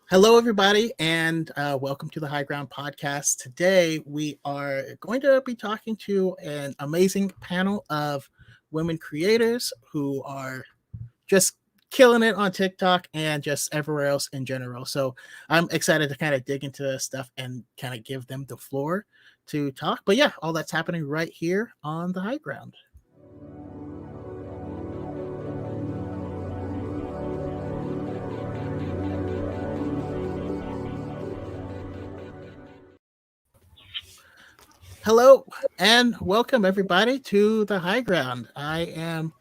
Hello, everybody, and welcome to the High Ground Podcast. Today, we are going to be talking to an amazing panel of women creators who are just killing it on TikTok and just everywhere else in general. So I'm excited to kind of dig into this stuff and kind of give them the floor to talk. But yeah, all that's happening right here on the High Ground. Hello and welcome everybody to the High Ground. I am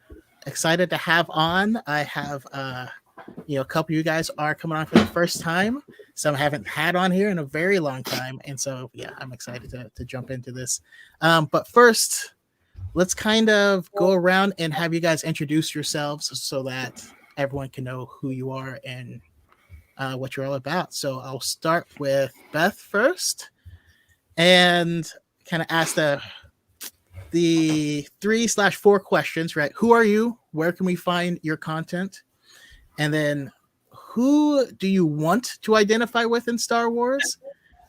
excited to have on. I have a couple of you guys are coming on for the first time. Some haven't had on here in a very long time, and so yeah, I'm excited to jump into this. But first, let's kind of go around and have you guys introduce yourselves so that everyone can know who you are and what you're all about. So I'll start with Beth first, and kind of ask the 3/4 questions, right? Who are you? Where can we find your content? And then who do you want to identify with in Star Wars?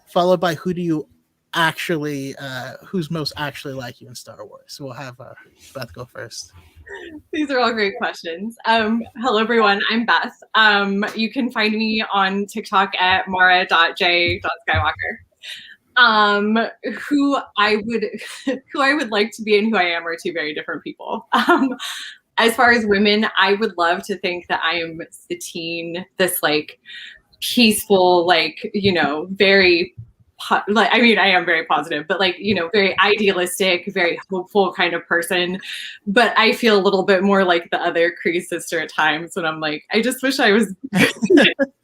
Followed by who do you actually, who's most actually like you in Star Wars? So we'll have Beth go first. These are all great questions. Hello, everyone. I'm Beth. You can find me on TikTok at mara.j.skywalker. Who I would like to be and who I am are two very different people. As far as women, I would love to think that I am Satine, this like peaceful, like, very I am very positive, but very idealistic, very hopeful kind of person. But I feel a little bit more like the other Kree sister at times when I'm like, I just wish I was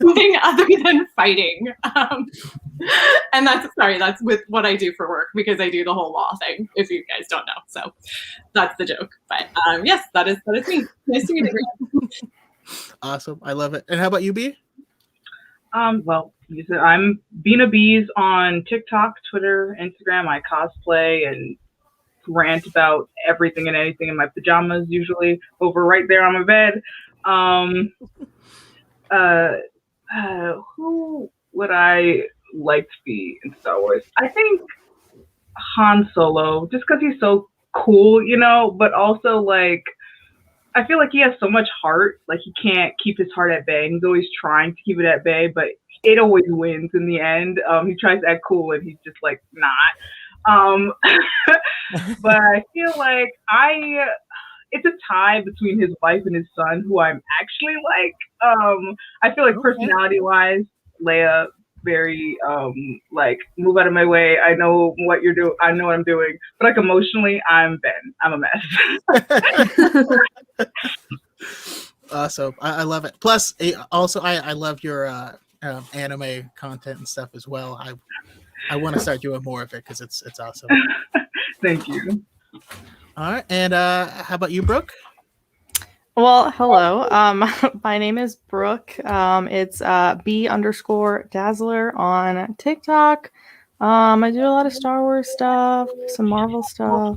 something other than fighting. And that's with what I do for work, because I do the whole law thing, if you guys don't know. So that's the joke. But yes, that is me. Nice to meet you. Awesome. I love it. And how about you, B? Well, I'm Bina Bees on TikTok, Twitter, Instagram. I cosplay and rant about everything and anything in my pajamas, usually over right there on my bed. Who would I like to be in Star Wars? I think Han Solo, just because he's so cool, but also like, I feel like he has so much heart. Like, he can't keep his heart at bay. He's always trying to keep it at bay, but it always wins in the end. He tries to act cool, and he's just like not. But I feel like it's a tie between his wife and his son, who I'm actually like. I feel like personality-wise, Leia, very like, move out of my way. I know what you're doing. I know what I'm doing. But like, emotionally, I'm Ben. I'm a mess. Awesome. I love it. Plus, also, I love your anime content and stuff as well. I want to start doing more of it because it's awesome. Thank you. All right. And how about you, Brooke? Well, hello. My name is Brooke. It's B_Dazzler on TikTok. I do a lot of Star Wars stuff, some Marvel stuff.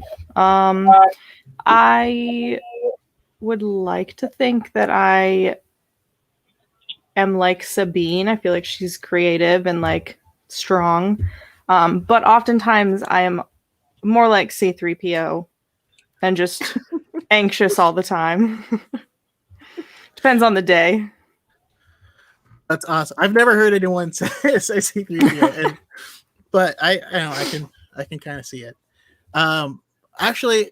I would like to think that I am like Sabine. I feel like she's creative and like strong. But oftentimes I am more like C-3PO and just anxious all the time. Depends on the day. That's awesome. I've never heard anyone say C-3PO, but I can kind of see it. Actually,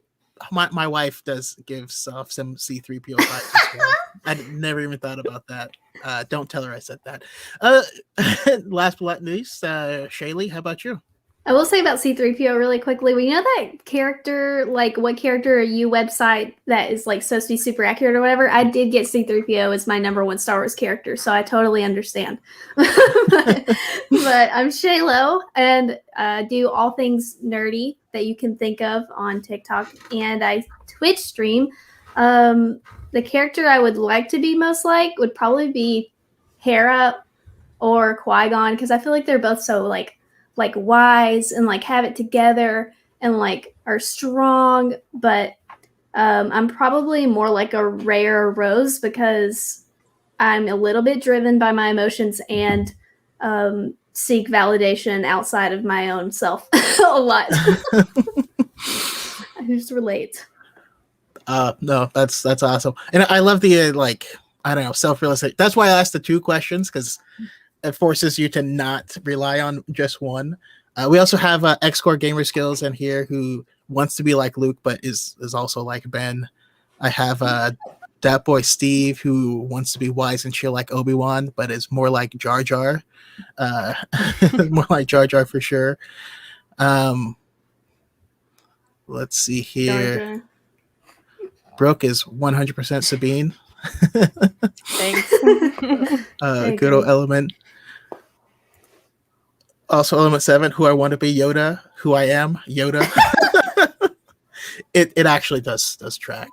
my wife does give off some C-3PO vibes as well. I never even thought about that. Don't tell her I said that. Last but not least, Shaylee, how about you? I will say about C-3PO really quickly. We know that character, like what character are you website that is like supposed to be super accurate or whatever. I did get C-3PO as my #1 Star Wars character, so I totally understand. but I'm Shaylo, and do all things nerdy that you can think of on TikTok, and I Twitch stream. The character I would like to be most like would probably be Hera or Qui-Gon, because I feel like they're both so like wise and like have it together and like are strong, but I'm probably more like a Rey or Rose, because I'm a little bit driven by my emotions and seek validation outside of my own self a lot. I just relate. No, that's awesome, and I love the I don't know, self-realization. That's why I asked the 2 questions, because it forces you to not rely on just one. We also have X-Core Gamer Skills in here, who wants to be like Luke but is also like Ben. I have that boy Steve, who wants to be wise and chill like Obi-Wan but is more like Jar Jar. More like Jar Jar for sure. Let's see here. Jar Jar. Brooke is 100% Sabine. Thanks. Good old Element. Also Element 7, who I want to be Yoda, who I am Yoda. It actually does track.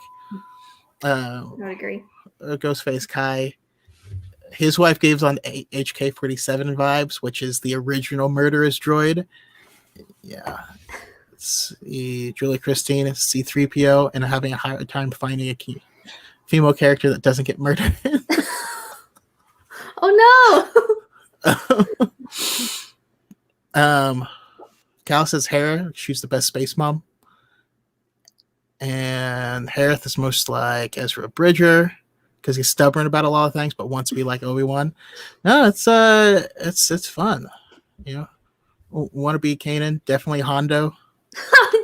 I would agree. Ghostface Kai. His wife gives on HK-47 vibes, which is the original murderous droid. Yeah. Let's see. Julie Christine is C-3PO and having a hard time finding a female character that doesn't get murdered. Oh no! Cal says Hera, she's the best space mom. And Harith is most like Ezra Bridger, because he's stubborn about a lot of things but wants to be like Obi-Wan. No, it's fun. You know, want to be Kanan, definitely Hondo.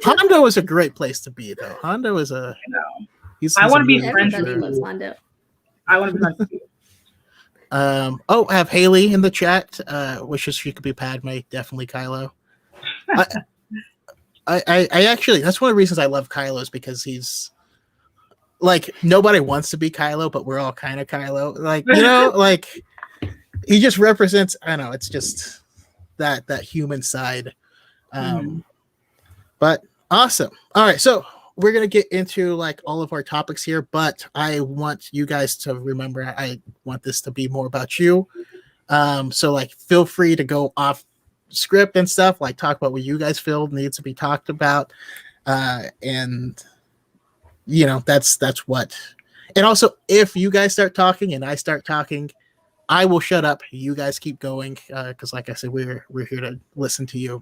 Hondo is a great place to be, though. Hondo is a. I want to be Everybody friends loves Hondo. I want to be friends with you. I have Haley in the chat. Wishes she could be Padme. Definitely Kylo. I actually, that's one of the reasons I love Kylo, is because he's like, nobody wants to be Kylo, but we're all kind of Kylo. Like, you know, like he just represents, I don't know, it's just that human side. But awesome. All right, so we're gonna get into like all of our topics here, but I want you guys to remember, I want this to be more about you. So like, feel free to go off script and stuff, like talk about what you guys feel needs to be talked about, and you know, that's what. And also, if you guys start talking and I start talking, I will shut up. You guys keep going, because like I said, we're here to listen to you.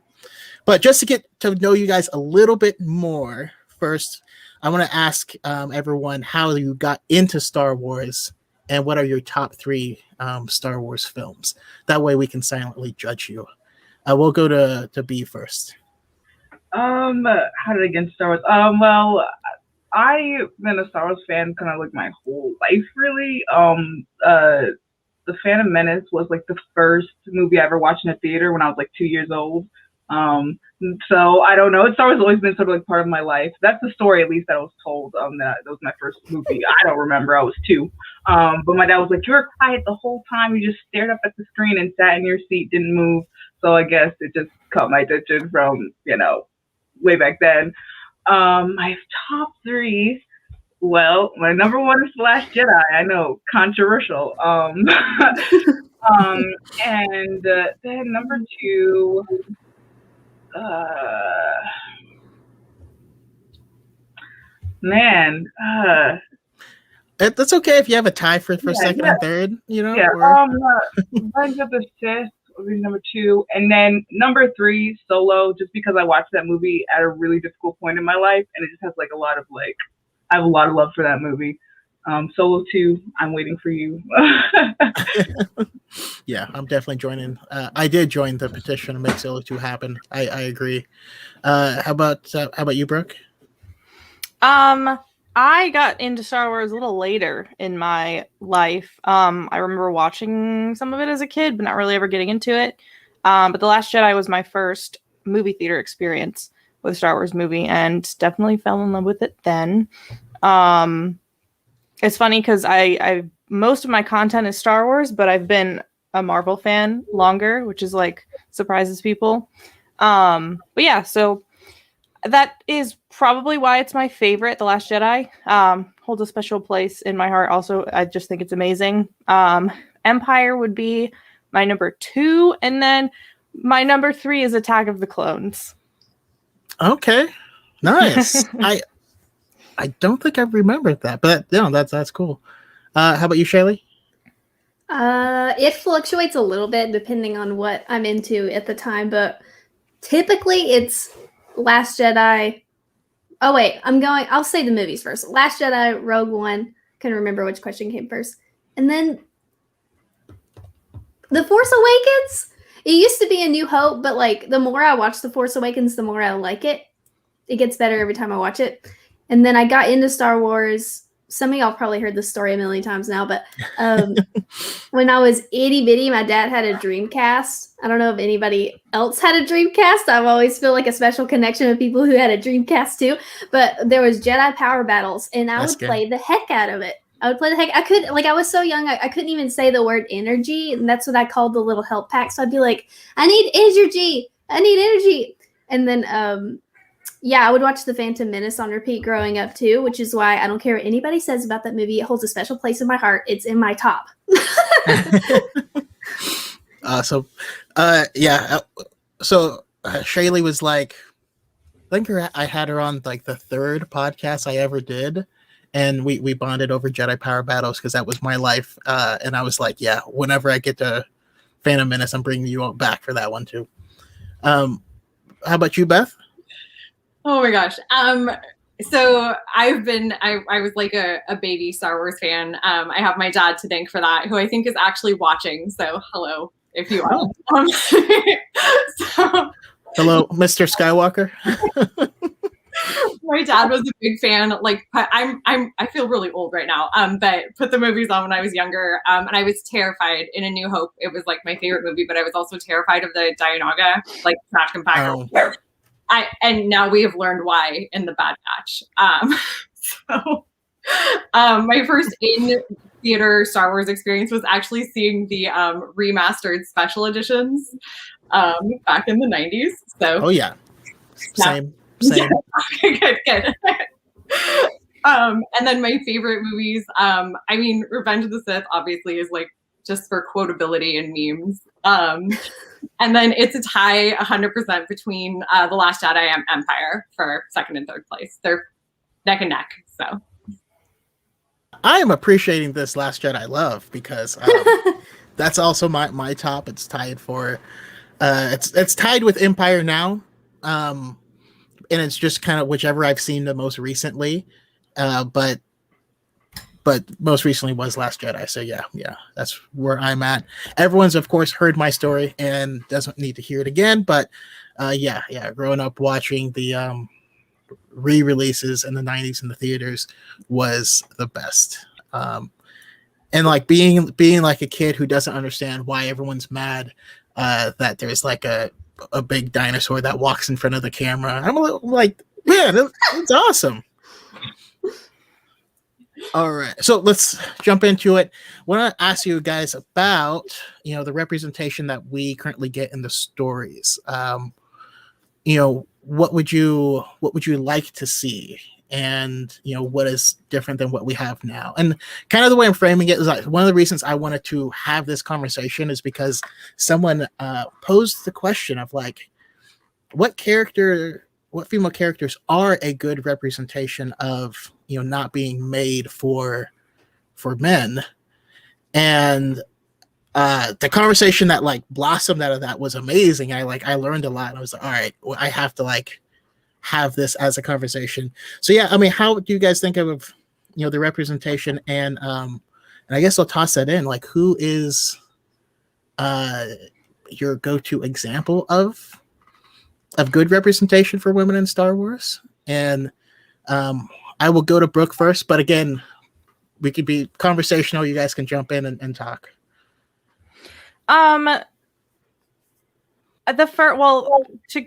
But just to get to know you guys a little bit more, first, I want to ask everyone how you got into Star Wars and what are your top 3 Star Wars films. That way we can silently judge you. We'll go to B first. How did I get into Star Wars? Well, I've been a Star Wars fan kind of like my whole life, really. The Phantom Menace was like the first movie I ever watched in a theater when I was like 2 years old. So I don't know. Star Wars has always been sort of like part of my life. That's the story, at least, that I was told. That was my first movie. I don't remember. I was 2. But my dad was like, "You were quiet the whole time. You just stared up at the screen and sat in your seat, didn't move." So I guess it just caught my attention from, way back then. My top 3. Well, my number 1 is The Last Jedi. I know, controversial. And then number 2, man. That's okay if you have a tie for second and third. You know. Yeah. Or... Revenge of the Sith would be number 2, and then number 3, Solo. Just because I watched that movie at a really difficult point in my life, and it just has like a lot of I have a lot of love for that movie. Solo 2, I'm waiting for you. Yeah, I'm definitely joining. I did join the petition to make Solo 2 happen. I agree. How about you, Brooke? I got into Star Wars a little later in my life. I remember watching some of it as a kid, but not really ever getting into it. But The Last Jedi was my first movie theater experience with a Star Wars movie, and definitely fell in love with it then. It's funny because I most of my content is Star Wars, but I've been a Marvel fan longer, which is like surprises people. But yeah, so that is probably why it's my favorite. The Last Jedi holds a special place in my heart. Also, I just think it's amazing. Empire would be my number 2, and then my number 3 is Attack of the Clones. Okay, nice. I don't think I remembered that, but no, that's cool. How about you, Shaylee? It fluctuates a little bit depending on what I'm into at the time, but typically it's Last Jedi. Oh wait, I'll say the movies first. Last Jedi, Rogue One. Couldn't remember which question came first. And then The Force Awakens. It used to be A New Hope, but like the more I watch The Force Awakens, the more I like it. It gets better every time I watch it. And then I got into Star Wars. Some of y'all probably heard this story a million times now, but when I was itty bitty, my dad had a Dreamcast. I don't know if anybody else had a Dreamcast. I've always feel like a special connection with people who had a Dreamcast too. But there was Jedi Power Battles, and I would play the heck out of it. I was so young, I couldn't even say the word energy, and that's what I called the little help pack. So I'd be like, I need energy. And then yeah, I would watch The Phantom Menace on repeat growing up too, which is why I don't care what anybody says about that movie. It holds a special place in my heart. It's in my top. So Shaylee was like, I think I had her on like the third podcast I ever did, and we bonded over Jedi Power Battles because that was my life. And I was like, yeah, whenever I get to Phantom Menace, I'm bringing you all back for that one too. How about you, Beth? Oh my gosh. So I was like a baby Star Wars fan. I have my dad to thank for that, who I think is actually watching. So hello, if you are. Hello, Mr. Skywalker. My dad was a big fan. Like I feel really old right now. But put the movies on when I was younger. And I was terrified in A New Hope. It was like my favorite movie, but I was also terrified of the Dianoga, like trash compactor. Oh. And now we have learned why in The Bad Batch. My first in-theater Star Wars experience was actually seeing the remastered special editions back in the 90s. So, oh yeah, same. Yeah. Okay, good. And then my favorite movies. I mean, Revenge of the Sith obviously is like just for quotability and memes. And then it's a tie 100% between The Last Jedi and Empire for second and third place. They're neck and neck. So I am appreciating this Last Jedi love because that's also my top. It's tied for it's tied with Empire now. And it's just kind of whichever I've seen the most recently. But most recently was Last Jedi. So yeah, that's where I'm at. Everyone's of course heard my story and doesn't need to hear it again. But growing up watching the re-releases in the 90s in the theaters was the best. And like being like a kid who doesn't understand why everyone's mad that there's like a big dinosaur that walks in front of the camera. I'm like, man, it's awesome. All right, so let's jump into it. I want to ask you guys about the representation that we currently get in the stories. What would you like to see, and what is different than what we have now? And kind of the way I'm framing it is like one of the reasons I wanted to have this conversation is because someone posed the question of like, what female characters are a good representation of not being made for men. And the conversation that like blossomed out of that was amazing. I learned a lot. I was like, all right, well, I have to like have this as a conversation. So yeah, I mean, how do you guys think of the representation? And I guess I'll toss that in. Like, who is your go-to example of good representation for women in Star Wars? And I will go to Brooke first, but again, we could be conversational. You guys can jump in and talk. To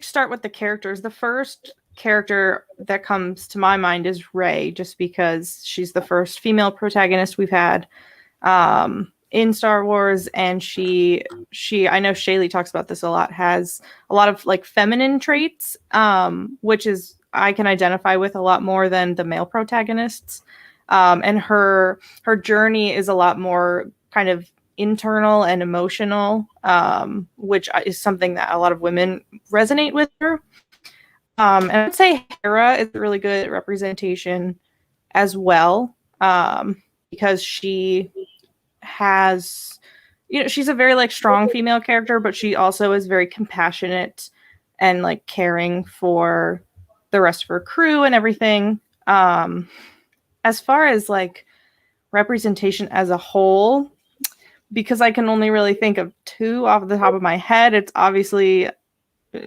start with the characters, the first character that comes to my mind is Rey, just because she's the first female protagonist we've had in Star Wars, and she I know Shaylee talks about this a lot, has a lot of like feminine traits, which is I can identify with a lot more than the male protagonists. And her journey is a lot more kind of internal and emotional, which is something that a lot of women resonate with her. And I'd say Hera is a really good representation as well, because she has you know, she's a very like strong female character, but she also is very compassionate and like caring for the rest of her crew and everything. As far as like representation as a whole, because I can only really think of two off the top of my head, it's obviously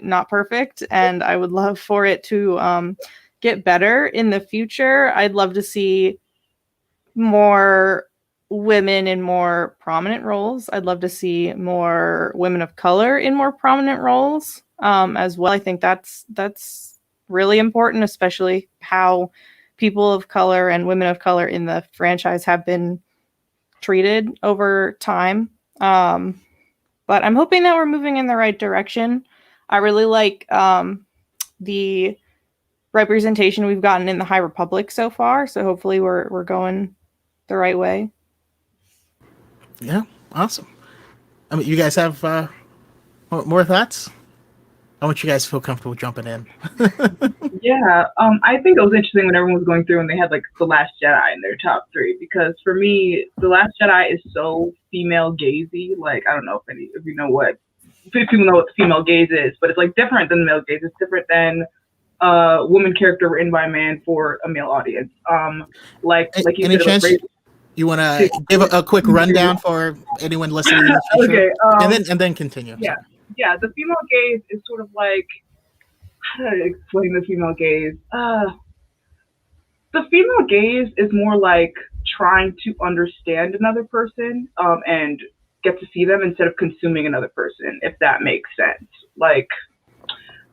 not perfect, and I would love for it to get better in the future. I'd love to see more women in more prominent roles. I'd love to see more women of color in more prominent roles as well. I think that's really important, especially how people of color and women of color in the franchise have been treated over time. But I'm hoping that we're moving in the right direction. I really like the representation we've gotten in the High Republic so far. So hopefully we're going the right way. Yeah, awesome. I mean, you guys have more thoughts? I want you guys to feel comfortable jumping in. Yeah, I think it was interesting when everyone was going through and they had like The Last Jedi in their top 3, because for me, The Last Jedi is so female gazy. Like, I don't know if you know what, if people know what the female gaze is, but it's like different than the male gaze. It's different than a woman character written by a man for a male audience. Like you Any said, chance you want to give a quick rundown for anyone listening in the future? Okay, and then continue. Yeah, yeah. The female gaze is sort of like, how do I explain the female gaze? The female gaze is more like trying to understand another person and get to see them instead of consuming another person, if that makes sense. Like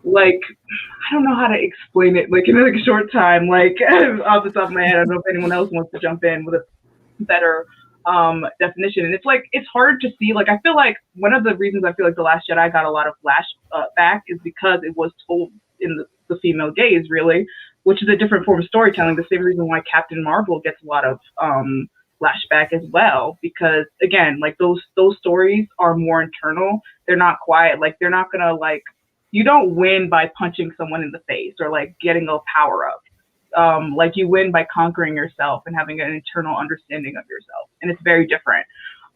I don't know how to explain it. Like in like a short time, like off the top of my head, I don't know if anyone else wants to jump in with a better definition. And it's like, it's hard to see. Like, I feel like one of the reasons I feel like The Last Jedi got a lot of flashback is because it was told in the female gaze, really, which is a different form of storytelling. The same reason why Captain Marvel gets a lot of flashback as well, because again, like those stories are more internal. They're not quiet. Like, they're not gonna like, you don't win by punching someone in the face or like getting a power up. Like, you win by conquering yourself and having an internal understanding of yourself, and it's very different.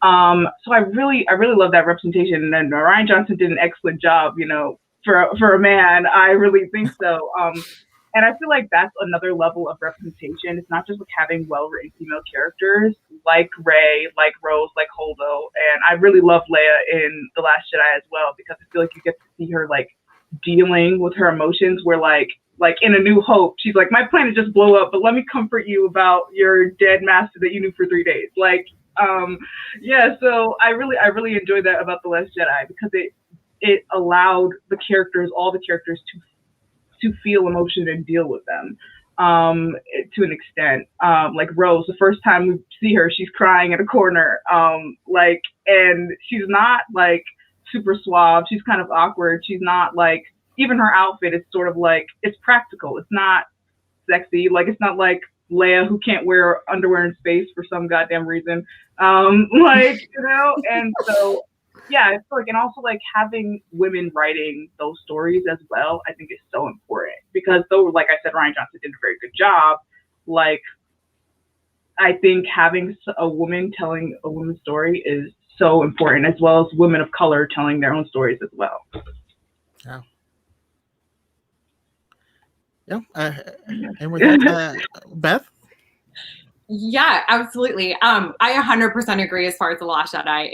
So I really love that representation, and then Rian Johnson did an excellent job, you know, for a man. I really think so. And I feel like that's another level of representation. It's not just like having well-written female characters like Rey, like Rose, like Holdo, and I really love Leia in The Last Jedi as well, because I feel like you get to see her like dealing with her emotions, where like in A New Hope, she's like, my plan is just blow up, but let me comfort you about your dead master that you knew for 3 days. Like, yeah, so I really enjoyed that about The Last Jedi, because it allowed all the characters to feel emotion and deal with them to an extent. Like Rose, the first time we see her, she's crying in a corner, like, and she's not like super suave. She's kind of awkward. She's not like, even her outfit is sort of like, it's practical. It's not sexy. Like, it's not like Leia, who can't wear underwear in space for some goddamn reason. Like, you know, and so, yeah, I feel like, and also like having women writing those stories as well, I think is so important, because though, like I said, Rian Johnson did a very good job. Like, I think having a woman telling a woman's story is so important, as well as women of color telling their own stories as well. Yeah. Yeah. And with that, Beth? Yeah, absolutely. I 100% agree as far as The Last Jedi.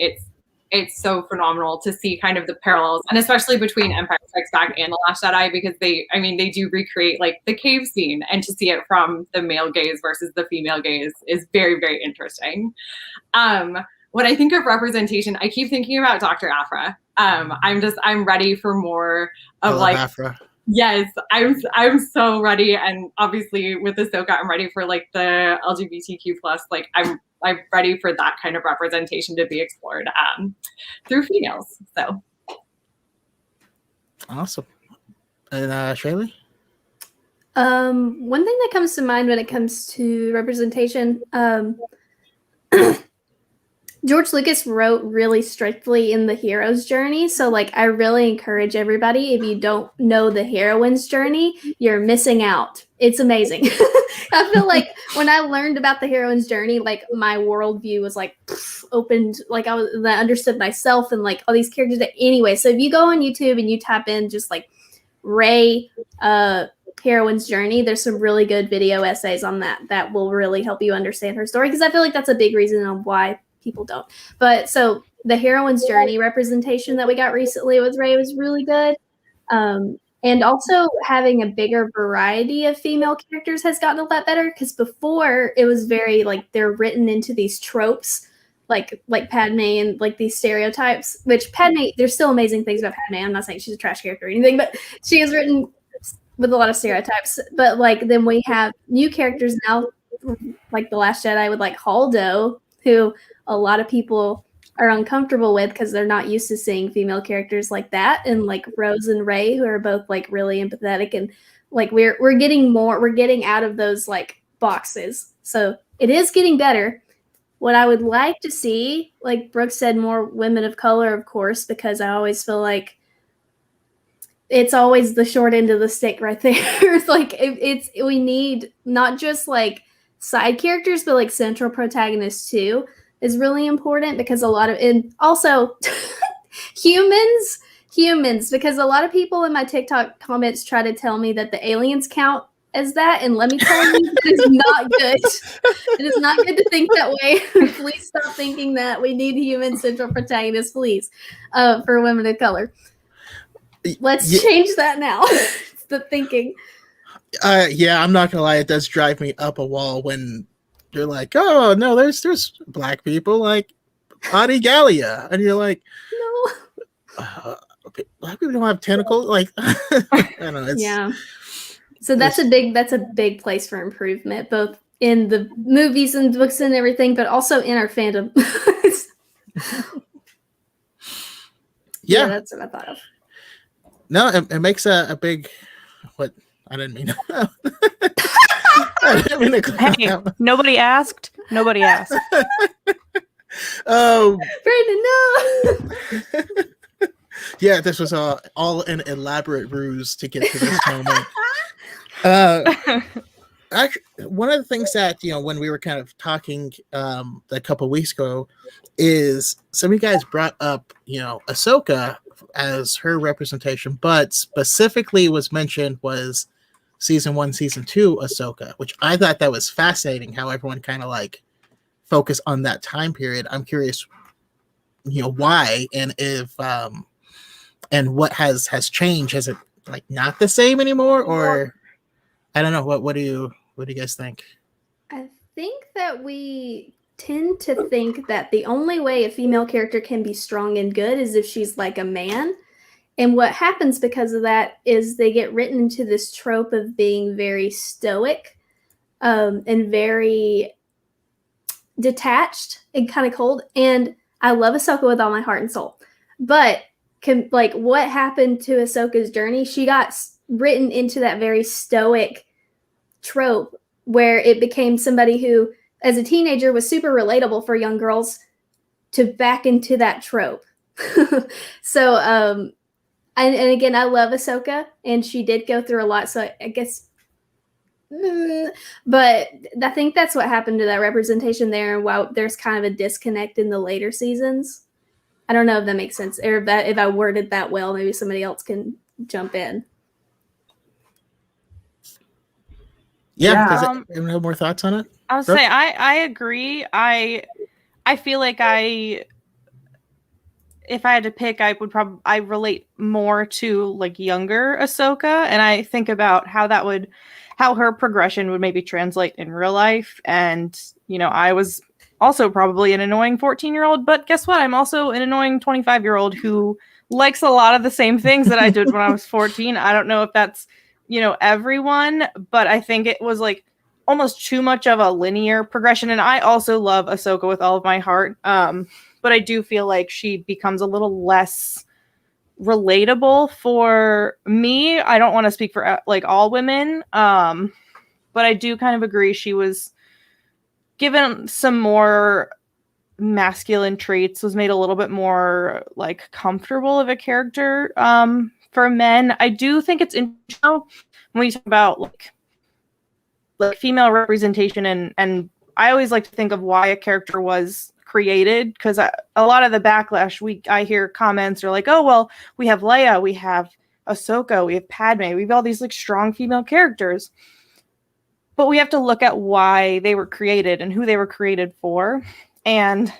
It's so phenomenal to see kind of the parallels, and especially between Empire Strikes Back and The Last Jedi, because they do recreate like the cave scene, and to see it from the male gaze versus the female gaze is very, very interesting. When I think of representation, I keep thinking about Dr. Aphra. I'm ready for more of like Aphra. Yes, I'm so ready, and obviously with Ahsoka, I'm ready for like the LGBTQ plus. Like, I'm ready for that kind of representation to be explored through females. So awesome. And Shaylee? One thing that comes to mind when it comes to representation, George Lucas wrote really strictly in the hero's journey. So, like, I really encourage everybody, if you don't know the heroine's journey, you're missing out. It's amazing. I feel like when I learned about the heroine's journey, like, my worldview was like opened. Like, I understood myself and like all these characters. Anyway, so if you go on YouTube and you type in just like Rey, heroine's journey, there's some really good video essays on that will really help you understand her story, because I feel like that's a big reason on why people don't. But so the heroine's journey representation that we got recently with Rey was really good. And also having a bigger variety of female characters has gotten a lot better, because before it was very like they're written into these tropes, like Padme, and like these stereotypes, which Padme, there's still amazing things about Padme. I'm not saying she's a trash character or anything, but she is written with a lot of stereotypes. But like then we have new characters now, like The Last Jedi with like Holdo, who a lot of people are uncomfortable with because they're not used to seeing female characters like that, and like Rose and Rey, who are both like really empathetic, and like we're getting out of those like boxes. So it is getting better. What I would like to see, like Brooke said, more women of color, of course, because I always feel like it's always the short end of the stick right there. Like we need not just like side characters, but like central protagonists too is really important, because a lot of, and also humans, because a lot of people in my TikTok comments try to tell me that the aliens count as that, and let me tell you, it is not good. It is not good to think that way. Please stop thinking that. We need human central protagonists, please, for women of color. Let's change that now. It's the thinking. Yeah, I'm not gonna lie, it does drive me up a wall when you're like, oh no, there's black people like Adi Gallia, and you're like, no, black people don't have tentacles. Like, I don't know. Yeah. So that's a big place for improvement, both in the movies and books and everything, but also in our fandom. Yeah, that's what I thought of. No, it makes a big. What I didn't mean. Hey, nobody asked. Nobody asked. Oh, Brandon, no. Yeah, this was all an elaborate ruse to get to this moment. Actually, one of the things that when we were kind of talking a couple of weeks ago, is some of you guys brought up Ahsoka as her representation, but specifically was mentioned was season 1, season 2 Ahsoka, which I thought that was fascinating. How everyone kind of like focus on that time period. I'm curious, why, and if and what has changed. Is it like not the same anymore, or I don't know. What do you guys think? I think that we tend to think that the only way a female character can be strong and good is if she's like a man. And what happens because of that is they get written into this trope of being very stoic and very detached and kind of cold. And I love Ahsoka with all my heart and soul. But what happened to Ahsoka's journey? She got written into that very stoic trope where it became somebody who, as a teenager, was super relatable for young girls to back into that trope. So, and again, I love Ahsoka, and she did go through a lot. So I guess, but I think that's what happened to that representation there, and why there's kind of a disconnect in the later seasons. I don't know if that makes sense, or if I worded that well. Maybe somebody else can jump in. Yeah. Anyone have more thoughts on it? I would say I agree. I feel like if I had to pick, I relate more to like younger Ahsoka, and I think about how her progression would maybe translate in real life. And I was also probably an annoying 14-year-old, but guess what? I'm also an annoying 25-year-old who likes a lot of the same things that I did when I was 14. I don't know if that's everyone, but I think it was like almost too much of a linear progression. And I also love Ahsoka with all of my heart. But I do feel like she becomes a little less relatable for me. I don't want to speak for like all women. But I do kind of agree she was given some more masculine traits was made a little bit more like comfortable of a character for men. I do think it's interesting when you talk about like female representation, and I always like to think of why a character was created, because a lot of the backlash I hear comments are like, oh well, we have Leia, we have Ahsoka, we have Padme, we have all these like strong female characters, but we have to look at why they were created and who they were created for. And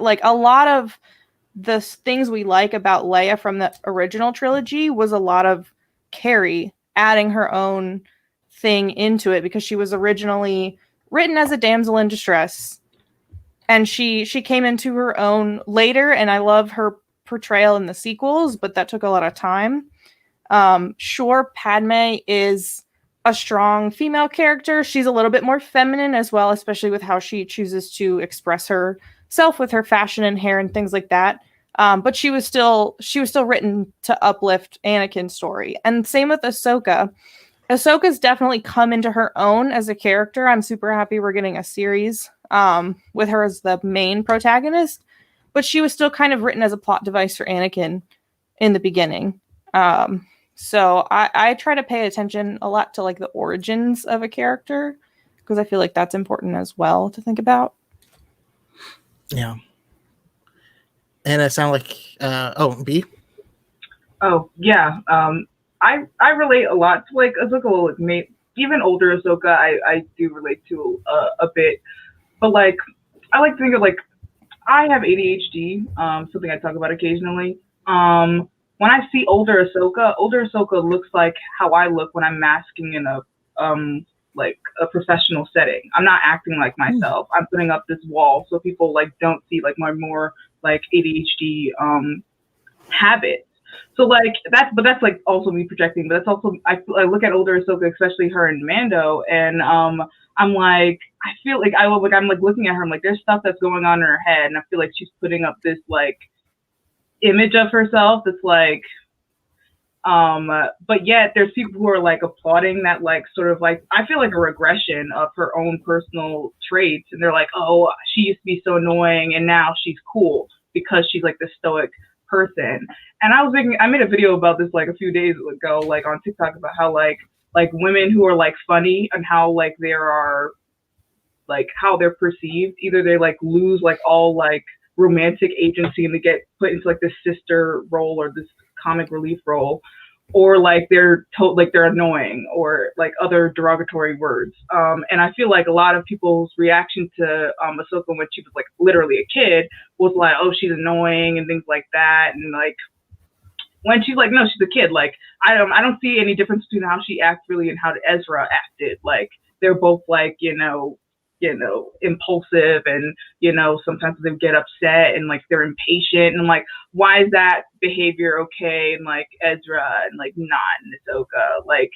like a lot of the things we like about Leia from the original trilogy was a lot of Carrie adding her own thing into it, because she was originally written as a damsel in distress, and she came into her own later, and I love her portrayal in the sequels, but that took a lot of time. Sure, Padme is a strong female character. She's a little bit more feminine as well, especially with how she chooses to express herself with her fashion and hair and things like that. But she was still written to uplift Anakin's story. And same with Ahsoka. Ahsoka's definitely come into her own as a character. I'm super happy we're getting a series with her as the main protagonist, but she was still kind of written as a plot device for Anakin in the beginning. So I try to pay attention a lot to like the origins of a character, because I feel like that's important as well to think about. Yeah. And it sounds like B. Oh yeah. I relate a lot to like Ahsoka, like even older Ahsoka. I do relate to a bit, but like I like to think of like I have ADHD, something I talk about occasionally. When I see older Ahsoka looks like how I look when I'm masking in a like a professional setting. I'm not acting like myself. I'm putting up this wall so people like don't see like my more like ADHD habits. So like that's like also me projecting, but that's also I look at older Ahsoka, especially her and Mando, and I'm like I feel like I'm like looking at her, I'm like there's stuff that's going on in her head, and I feel like she's putting up this like image of herself that's like but yet there's people who are like applauding that like sort of like I feel like a regression of her own personal traits, and they're like, oh, she used to be so annoying and now she's cool because she's like this stoic person. And I made a video about this like a few days ago, like on TikTok, about how like women who are like funny and how like there are like how they're perceived, either they like lose like all like romantic agency and they get put into like this sister role or this comic relief role, or like they're annoying, or like other derogatory words. And I feel like a lot of people's reaction to Ahsoka when she was like literally a kid was like, oh, she's annoying and things like that. And like when she's like, no, she's a kid. Like I don't see any difference between how she acts really and how Ezra acted. Like they're both like, impulsive, and sometimes they get upset and like they're impatient, and like why is that behavior okay and like Ezra and like not in Ahsoka, like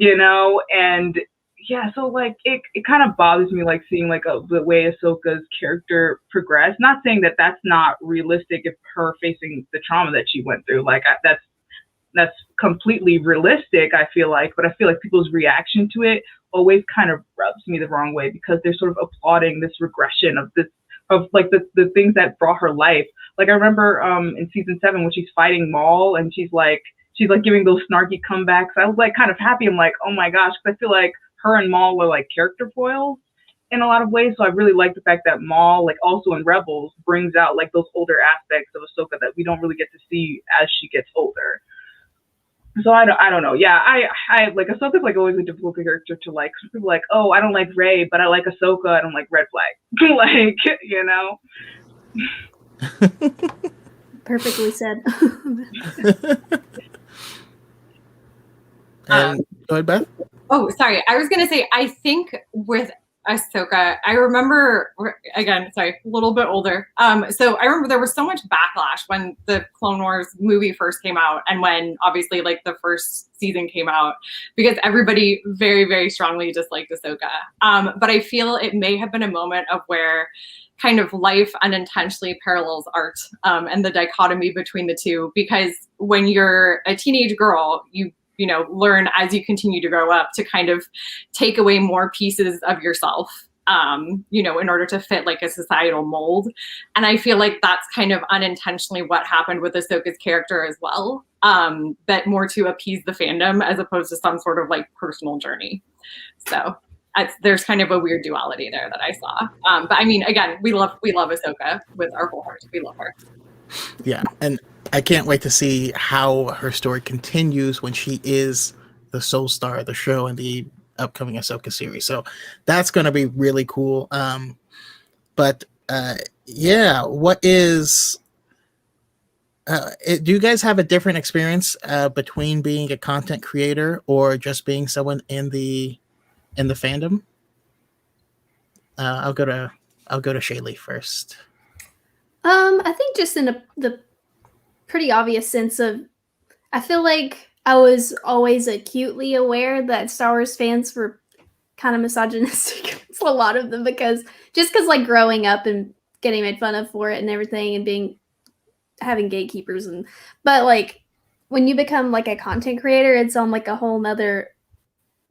and yeah, so like it kind of bothers me like seeing like the way Ahsoka's character progressed. Not saying that that's not realistic if her facing the trauma that she went through, like that's completely realistic, I feel like, but I feel like people's reaction to it always kind of rubs me the wrong way, because they're sort of applauding this regression of like the things that brought her life. Like I remember in season 7 when she's fighting Maul and she's like giving those snarky comebacks. I was like kind of happy. I'm like, oh my gosh, because I feel like her and Maul were like character foils in a lot of ways. So I really like the fact that Maul, like also in Rebels, brings out like those older aspects of Ahsoka that we don't really get to see as she gets older. So I don't know. Yeah, I like Ahsoka's like always a difficult character to like. Some people are like, oh, I don't like Rey, but I like Ahsoka. I don't like Red Flag. Like, Perfectly said. And go ahead, Beth. Oh, sorry. I was gonna say, I think with Ahsoka, I remember, again, sorry, a little bit older. So I remember there was so much backlash when the Clone Wars movie first came out, and when obviously like the first season came out, because everybody very, very strongly disliked Ahsoka. But I feel it may have been a moment of where kind of life unintentionally parallels art, and the dichotomy between the two, because when you're a teenage girl, you learn as you continue to grow up to kind of take away more pieces of yourself in order to fit like a societal mold. And I feel like that's kind of unintentionally what happened with Ahsoka's character as well, but more to appease the fandom as opposed to some sort of like personal journey. So there's kind of a weird duality there that I saw. But I mean, again, we love Ahsoka with our whole heart. We love her. Yeah, and I can't wait to see how her story continues when she is the sole star of the show in the upcoming Ahsoka series. So that's going to be really cool. But what is? Do you guys have a different experience between being a content creator or just being someone in the fandom? I'll go to Shaylee first. I think just in the pretty obvious sense of, I feel like I was always acutely aware that Star Wars fans were kind of misogynistic. It's a lot of them because like growing up and getting made fun of for it and everything and having gatekeepers but like when you become like a content creator, it's on like a whole nother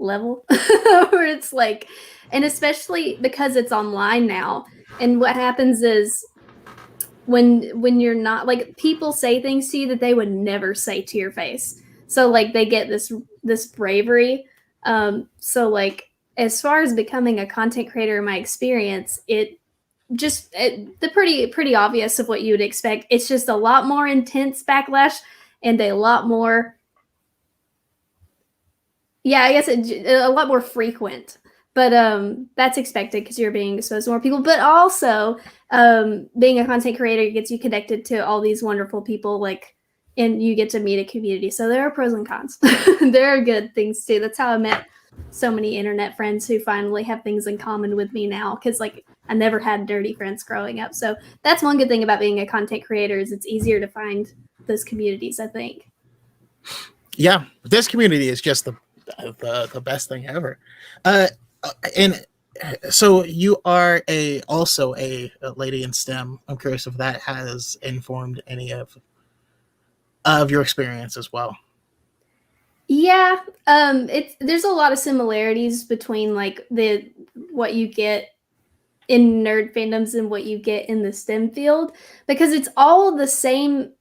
level where it's like, and especially because it's online now. And what happens is when you're not, like, people say things to you that they would never say to your face. So like they get this bravery. So like as far as becoming a content creator, in my experience, the pretty obvious of what you would expect. It's just a lot more intense backlash and a lot more, I guess a lot more frequent. But that's expected because you're being exposed to more people. But also, being a content creator gets you connected to all these wonderful people, like, and you get to meet a community. So there are pros and cons. There are good things too. That's how I met so many internet friends who finally have things in common with me now. Because like I never had dirty friends growing up. So that's one good thing about being a content creator is it's easier to find those communities, I think. Yeah, this community is just the best thing ever. And so you are also a lady in STEM. I'm curious if that has informed any of your experience as well. Yeah, there's a lot of similarities between like what you get in nerd fandoms and what you get in the STEM field, because it's all the same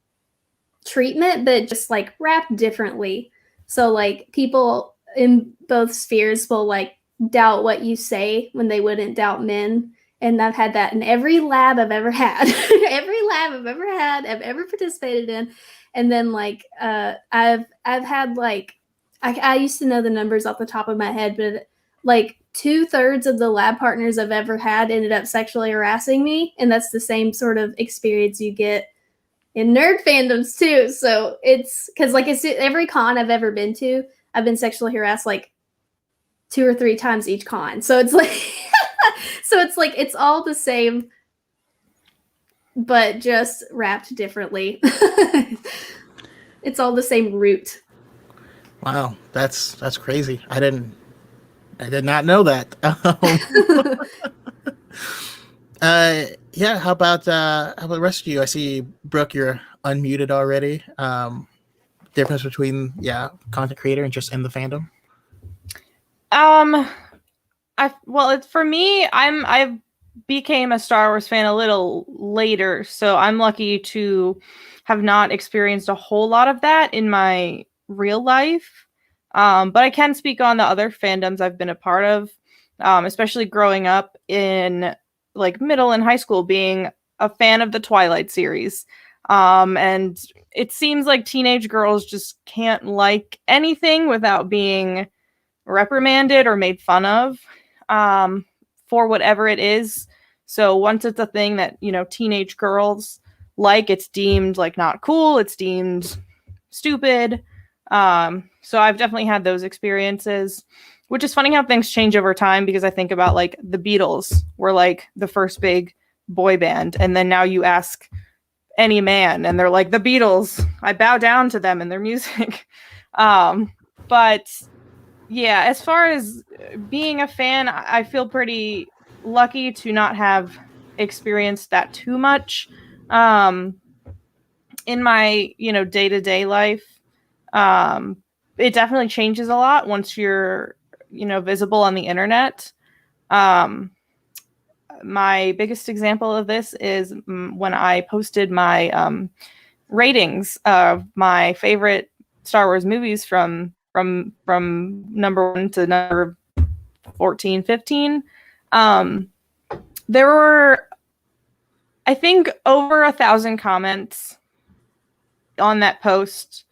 treatment but just like wrapped differently. So like people in both spheres will like doubt what you say when they wouldn't doubt men. And I've had that in every lab I've ever had. Every lab I've ever participated in. And then like I've had like I used to know the numbers off the top of my head, but like 2/3 of the lab partners I've ever had ended up sexually harassing me. And that's the same sort of experience you get in nerd fandoms too. So it's because like it's every con I've ever been to, I've been sexually harassed like 2 or 3 times each con. So it's like it's all the same, but just wrapped differently. It's all the same root. Wow, that's crazy. I did not know that. How about the rest of you? I see, Brooke, you're unmuted already. Difference between content creator and just in the fandom. It's for me. I became a Star Wars fan a little later, so I'm lucky to have not experienced a whole lot of that in my real life. But I can speak on the other fandoms I've been a part of, especially growing up in like middle and high school, being a fan of the Twilight series. And it seems like teenage girls just can't like anything without being reprimanded or made fun of for whatever it is. So once it's a thing that, teenage girls like, it's deemed like not cool. It's deemed stupid. So I've definitely had those experiences, which is funny how things change over time, because I think about like the Beatles were like the first big boy band. And then now you ask any man and they're like, the Beatles, I bow down to them and their music. But yeah, as far as being a fan, I feel pretty lucky to not have experienced that too much in my, day-to-day life. It definitely changes a lot once you're, visible on the internet. my biggest example of this is when I posted my ratings of my favorite Star Wars movies from number 1 to number 14, 15. There were, I think, over 1,000 comments on that post.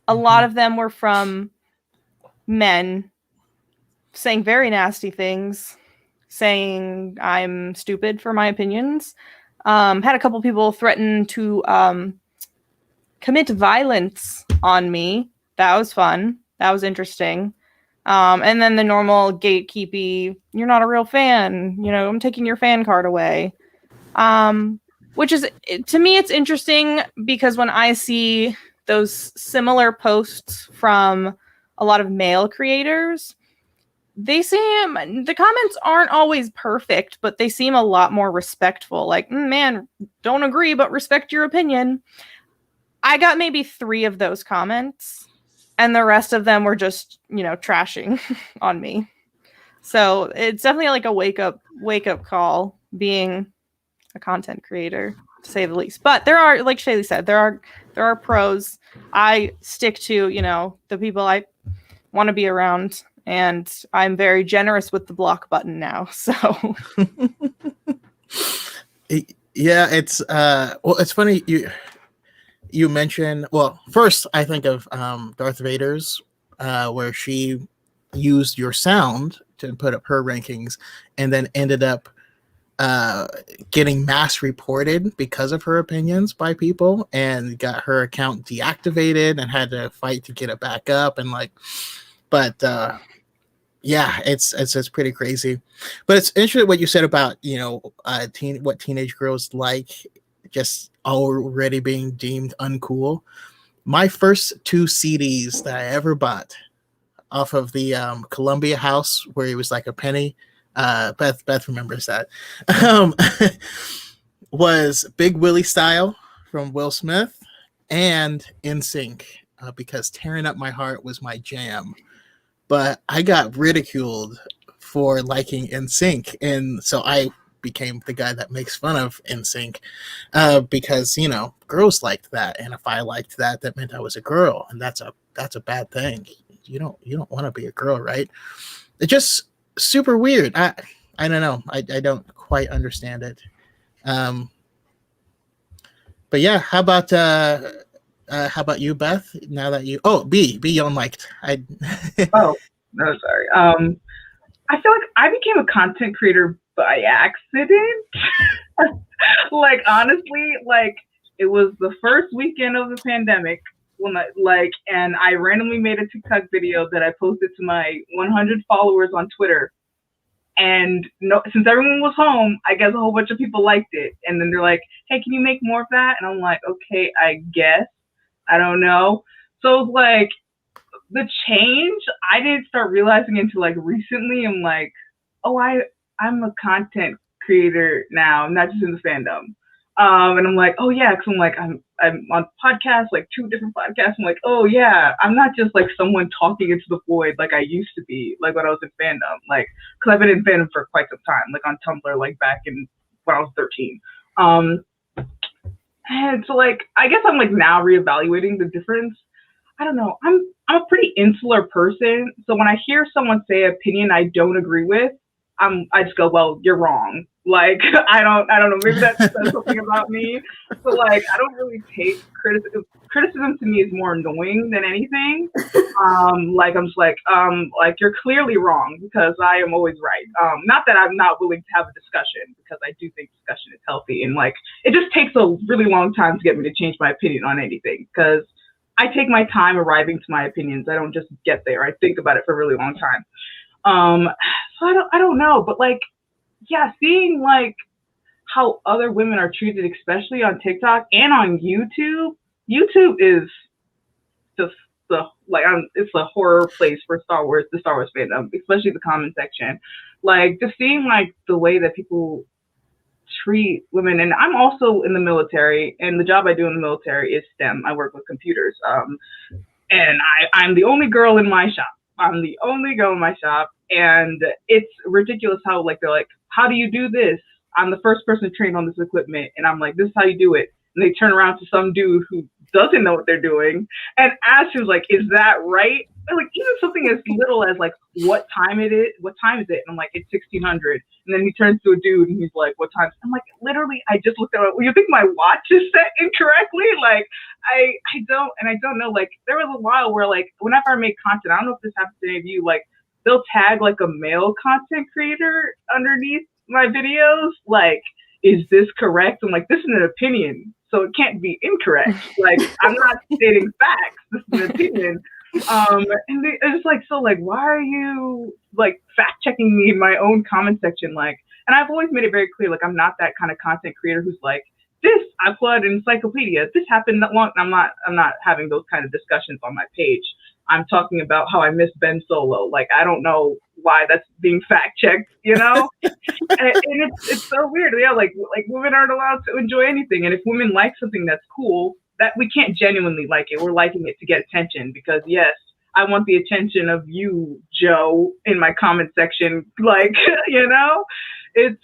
A lot of them were from men saying very nasty things, saying I'm stupid for my opinions. Had a couple people threaten to commit violence on me. That was fun. That was interesting. And then the normal gatekeepy, you're not a real fan, I'm taking your fan card away. Which is, to me, it's interesting because when I see those similar posts from a lot of male creators, the comments aren't always perfect, but they seem a lot more respectful. Like, man, don't agree, but respect your opinion. I got maybe 3 of those comments, and the rest of them were just, trashing on me. So it's definitely like a wake up call being a content creator, to say the least. But there are, like Shaylee said, there are pros. I stick to, the people I want to be around, and I'm very generous with the block button now. So yeah, it's it's funny you mentioned, well, first I think of Darth Vader's where she used your sound to put up her rankings and then ended up getting mass reported because of her opinions by people, and got her account deactivated and had to fight to get it back up. And yeah, it's pretty crazy. But it's interesting what you said about what teenage girls like, just already being deemed uncool. My first 2 CDs that I ever bought off of the Columbia House, where it was like a penny. Beth remembers that. Was Big Willie Style from Will Smith and NSYNC, because Tearing Up My Heart was my jam. But I got ridiculed for liking NSYNC, and so I became the guy that makes fun of NSYNC because girls liked that, and if I liked that, that meant I was a girl, and that's a bad thing. You don't want to be a girl, right? It's just super weird. I don't know. I don't quite understand it. But yeah, how about you, Beth? Now that you B unliked. Oh, no, sorry. I feel like I became a content creator by accident. Like, honestly, like, it was the first weekend of the pandemic and I randomly made a TikTok video that I posted to my 100 followers on Twitter. And since everyone was home, I guess a whole bunch of people liked it. And then they're like, hey, can you make more of that? And I'm like, okay, I guess. I don't know. So it's like, the change, I didn't start realizing until like recently. I'm like, oh, I'm a content creator now, not just in the fandom. And I'm like, oh yeah, because I'm like, I'm on podcasts, like 2 different podcasts. I'm like, oh yeah, I'm not just like someone talking into the void like I used to be, like when I was in fandom, like, because I've been in fandom for quite some time, like on Tumblr, like back in when I was 13. And so like, I guess I'm like now reevaluating the difference. I don't know. I'm a pretty insular person, so when I hear someone say an opinion I don't agree with, I just go, well, you're wrong. Like, I don't know. Maybe that says something about me. But like, I don't really take criticism. Criticism to me is more annoying than anything. Like, I'm just like you're clearly wrong because I am always right. Not that I'm not willing to have a discussion, because I do think discussion is healthy, and like, it just takes a really long time to get me to change my opinion on anything, because I take my time arriving to my opinions. I don't just get there. I think about it for a really long time. So I don't know, but like, yeah, seeing like how other women are treated, especially on TikTok and on YouTube. YouTube is just it's a horror place for Star Wars, the Star Wars fandom, especially the comment section. Like, just seeing like the way that people treat women, and I'm also in the military, and the job I do in the military is STEM. I work with computers, and I'm the only girl in my shop. I'm the only girl in my shop, and it's ridiculous how like they're like, how do you do this? I'm the first person trained on this equipment. And I'm like, this is how you do it. And they turn around to some dude who doesn't know what they're doing and asks him, like, is that right? And like, even something as little as like, what time is it? And I'm like, it's 1600. And then he turns to a dude and he's like, what time? I'm like, literally, I just looked at it. Well, you think my watch is set incorrectly? Like, I don't know. Like, there was a while where like, whenever I make content, I don't know if this happens to any of you, like, they'll tag like a male content creator underneath my videos. Like, is this correct? I'm like, this is an opinion, so it can't be incorrect. Like, I'm not stating facts. This is an opinion. And it's like, so like, why are you like fact checking me in my own comment section? Like, and I've always made it very clear, like, I'm not that kind of content creator who's like, this, I put an encyclopedia. This happened that long. I'm not having those kind of discussions on my page. I'm talking about how I miss Ben Solo. Like, I don't know why that's being fact checked, you know? and it's so weird. Yeah, like women aren't allowed to enjoy anything. And if women like something that's cool, that we can't genuinely like it. We're liking it to get attention because, yes, I want the attention of you, Joe, in my comment section. Like, you know, it's,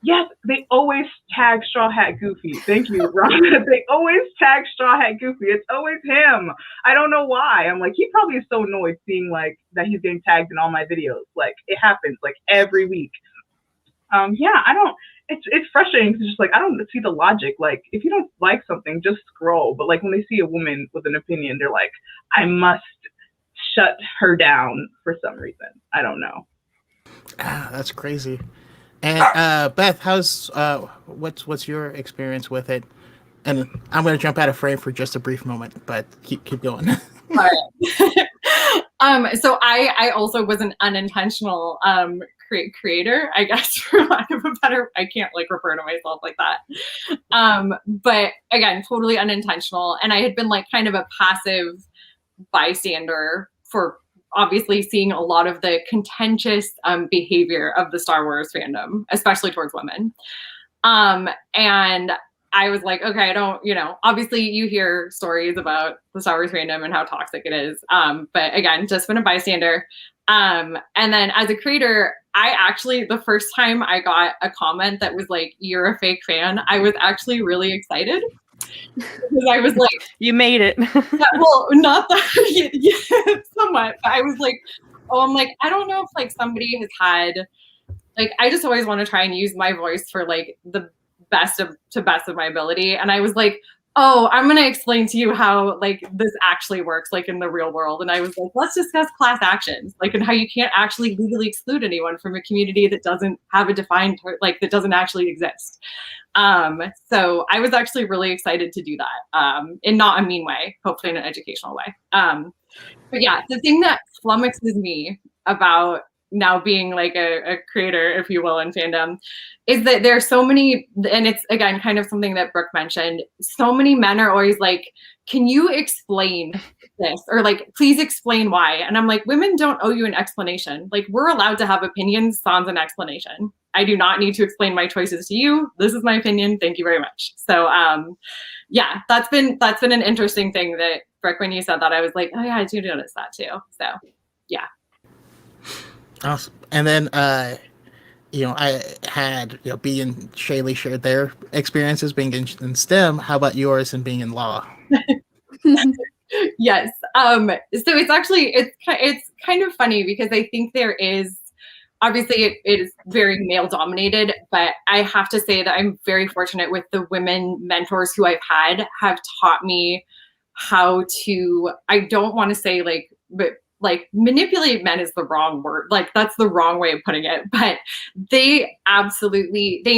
yes, they always tag Straw Hat Goofy. Thank you, Ron. They always tag Straw Hat Goofy. It's always him. I don't know why. I'm like, he probably is so annoyed seeing like that he's getting tagged in all my videos. Like, it happens like every week. Yeah, I don't. It's frustrating because just like I don't see the logic. Like, if you don't like something, just scroll. But like when they see a woman with an opinion, they're like, I must shut her down for some reason. I don't know. That's crazy. And Beth, how's what's your experience with it? And I'm going to jump out of frame for just a brief moment, but keep going. All right. So I also was an unintentional creator, I guess, for lack of a better. I can't like refer to myself like that. But again, totally unintentional, and I had been like kind of a passive bystander for obviously seeing a lot of the contentious behavior of the Star Wars fandom, especially towards women. And I was like, okay, I don't, obviously you hear stories about the Star Wars fandom and how toxic it is. But again, just been a bystander. And then as a creator, I actually, the first time I got a comment that was like, you're a fake fan, I was actually really excited. Because I was like, you made it. Yeah, well, not that, yeah, somewhat. But I was like, I'm like, I don't know if like somebody has had, like, I just always want to try and use my voice for like the best of my ability. And I was like, oh, I'm going to explain to you how like this actually works, like in the real world. And I was like, let's discuss class actions, like, and how you can't actually legally exclude anyone from a community that doesn't have a defined, like, that doesn't actually exist. So I was actually really excited to do that, in not a mean way, hopefully in an educational way. But yeah, the thing that flummoxes me about now being like a creator, if you will, in fandom, is that there are so many, and it's again kind of something that Brooke mentioned, so many men are always like, can you explain this? Or like, please explain why. And I'm like, women don't owe you an explanation. Like, we're allowed to have opinions sans an explanation. I do not need to explain my choices to you. This is my opinion. Thank you very much. So yeah, that's been an interesting thing that, Brooke, when you said that, I was like, oh yeah, I do notice that too. So yeah. Awesome. And then, I had, B and Shaylee shared their experiences being in STEM. How about yours and being in law? Yes. So it's kind of funny because I think there is, obviously it is very male dominated, but I have to say that I'm very fortunate with the women mentors who I've had have taught me how to, I don't want to say like manipulate men is the wrong word. Like, that's the wrong way of putting it, but they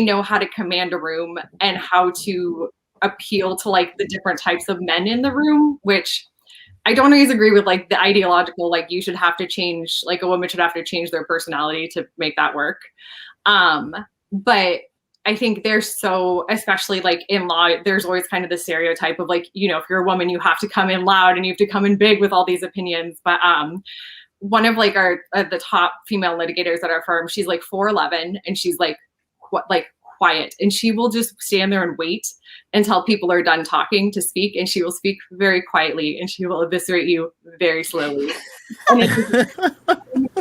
know how to command a room and how to appeal to like the different types of men in the room, which I don't always agree with, like the ideological, like you should have to change, like a woman should have to change their personality to make that work. But I think there's so, especially like in law, there's always kind of the stereotype of like, if you're a woman, you have to come in loud and you have to come in big with all these opinions. But one of like the top female litigators at our firm, she's like 4'11" and she's like quiet, and she will just stand there and wait until people are done talking to speak, and she will speak very quietly and she will eviscerate you very slowly. And it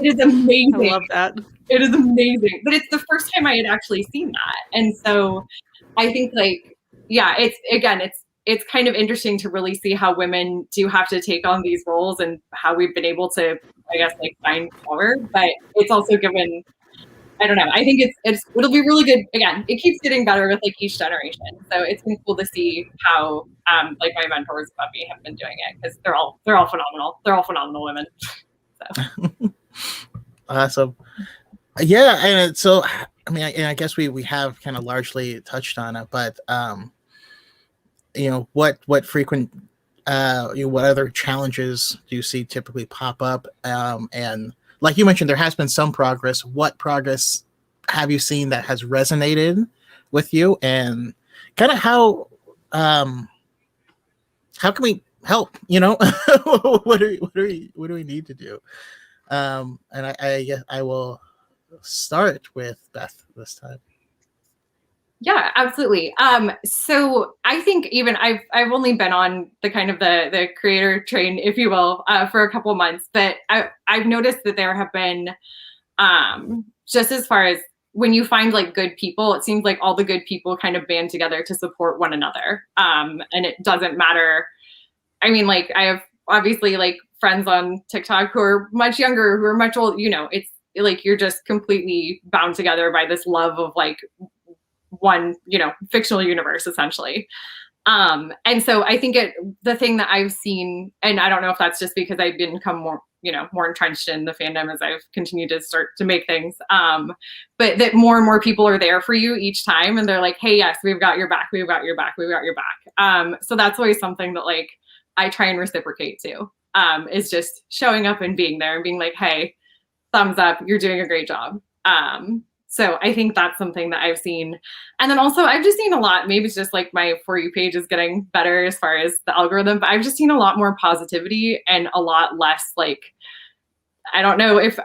is amazing. I love that. It is amazing. But it's the first time I had actually seen that. And so I think like, yeah, it's kind of interesting to really see how women do have to take on these roles and how we've been able to, I guess, like find power. But it's also given, I don't know. I think it'll be really good. Again, it keeps getting better with like each generation. So it's been cool to see how like my mentors above me have been doing it, because they're all phenomenal. They're all phenomenal women. So. Awesome. Yeah, and so I mean, I guess we have kind of largely touched on it, but you know, what frequent what other challenges do you see typically pop up? And like you mentioned, there has been some progress. What progress have you seen that has resonated with you, and kind of how can we help? You know, what do we need to do? And I guess I will start with Beth this time. Yeah, absolutely. So I think even I've only been on the kind of the creator train, if you will, for a couple months, but I've noticed that there have been just as far as when you find like good people, it seems like all the good people kind of band together to support one another. And it doesn't matter. I mean, like I have obviously like friends on TikTok who are much younger, who are much old, you know, it's like you're just completely bound together by this love of like one, you know, fictional universe essentially. And so I think the thing that I've seen, and I don't know if that's just because I've become more, you know, more entrenched in the fandom as I've continued to start to make things, but that more and more people are there for you each time. And they're like, hey, yes, we've got your back. We've got your back. We've got your back. So that's always something that like I try and reciprocate to, is just showing up and being there and being like, hey, thumbs up, you're doing a great job. So I think that's something that I've seen. And then also I've just seen a lot, maybe it's just like my For You page is getting better as far as the algorithm, but I've just seen a lot more positivity and a lot less like, I don't know if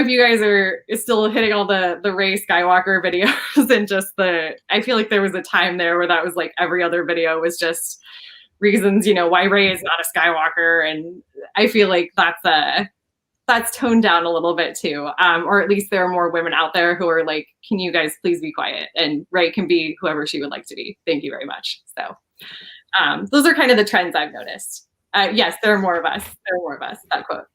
you guys are still hitting all the Rey Skywalker videos and just I feel like there was a time there where that was like every other video was just reasons, you know, why Rey is not a Skywalker. And I feel like that's toned down a little bit too. Or at least there are more women out there who are like, can you guys please be quiet? And Rey can be whoever she would like to be. Thank you very much. So those are kind of the trends I've noticed. Yes, there are more of us. There are more of us, that quote.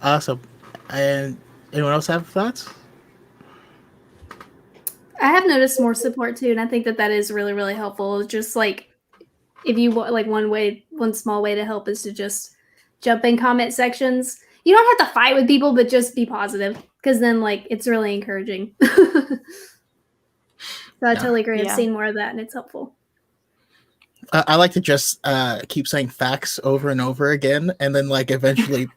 Awesome. And anyone else have thoughts? I have noticed more support too, and I think that is really, really helpful. Just like if you like one small way to help is to just jump in comment sections. You don't have to fight with people, but just be positive, because then like it's really encouraging. So I totally agree. I've seen more of that, and it's helpful. I like to just keep saying facts over and over again, and then like eventually,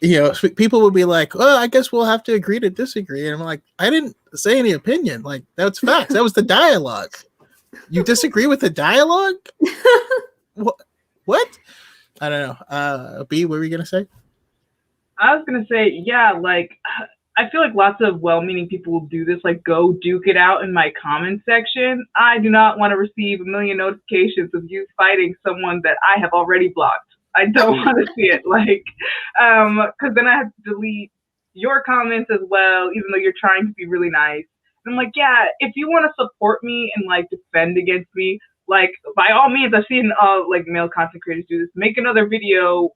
you know, people will be like, "Oh, I guess we'll have to agree to disagree," and I'm like, "I didn't say any opinion. Like that's facts. That was the dialogue. You disagree with the dialogue? What? I don't know. B, what were you gonna say? I was gonna say, yeah, like I feel like lots of well-meaning people will do this, like go duke it out in my comment section. I do not want to receive a million notifications of you fighting someone that I have already blocked. I don't want to see it, like, because then I have to delete your comments as well, even though you're trying to be really nice. And I'm like, yeah, if you want to support me and like defend against me, like by all means, I've seen like male content creators do this. Make another video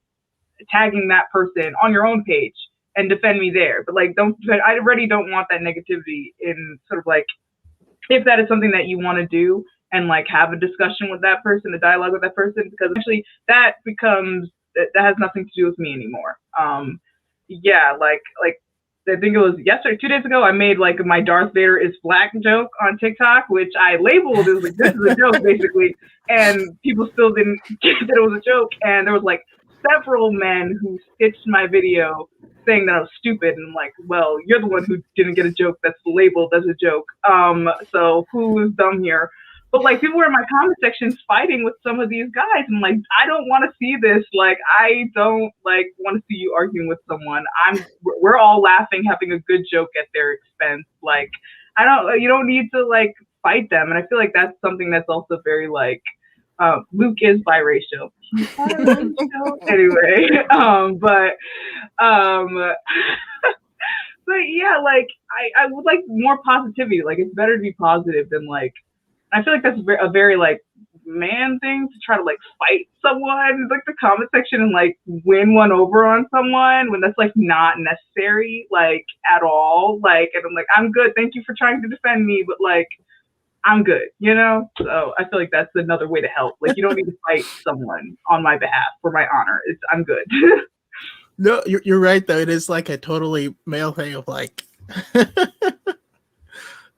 tagging that person on your own page and defend me there. But like, I already don't want that negativity in sort of like, if that is something that you want to do and like have a discussion with that person, a dialogue with that person, because actually that has nothing to do with me anymore. Yeah, like I think it was yesterday, 2 days ago, I made like my Darth Vader is black joke on TikTok, which I labeled as like, this is a joke basically. And people still didn't get that it was a joke. And there was like several men who stitched my video saying that I was stupid. And I'm like, well, you're the one who didn't get a joke that's labeled as a joke. So who's dumb here? But like people were in my comment sections fighting with some of these guys. And like, I don't want to see this. Like, I don't like want to see you arguing with someone. We're all laughing, having a good joke at their expense. Like, you don't need to like fight them. And I feel like that's something that's also very like, Luke is biracial. Anyway, but yeah, like I would like more positivity. Like it's better to be positive than like. I feel like that's a very like man thing to try to like fight someone in like the comment section and like win one over on someone when that's like not necessary like at all. Like, and I'm like, I'm good. Thank you for trying to defend me, but like I'm good, you know? So I feel like that's another way to help. Like you don't need to fight someone on my behalf for my honor. I'm good. No, you're right though. It is like a totally male thing of like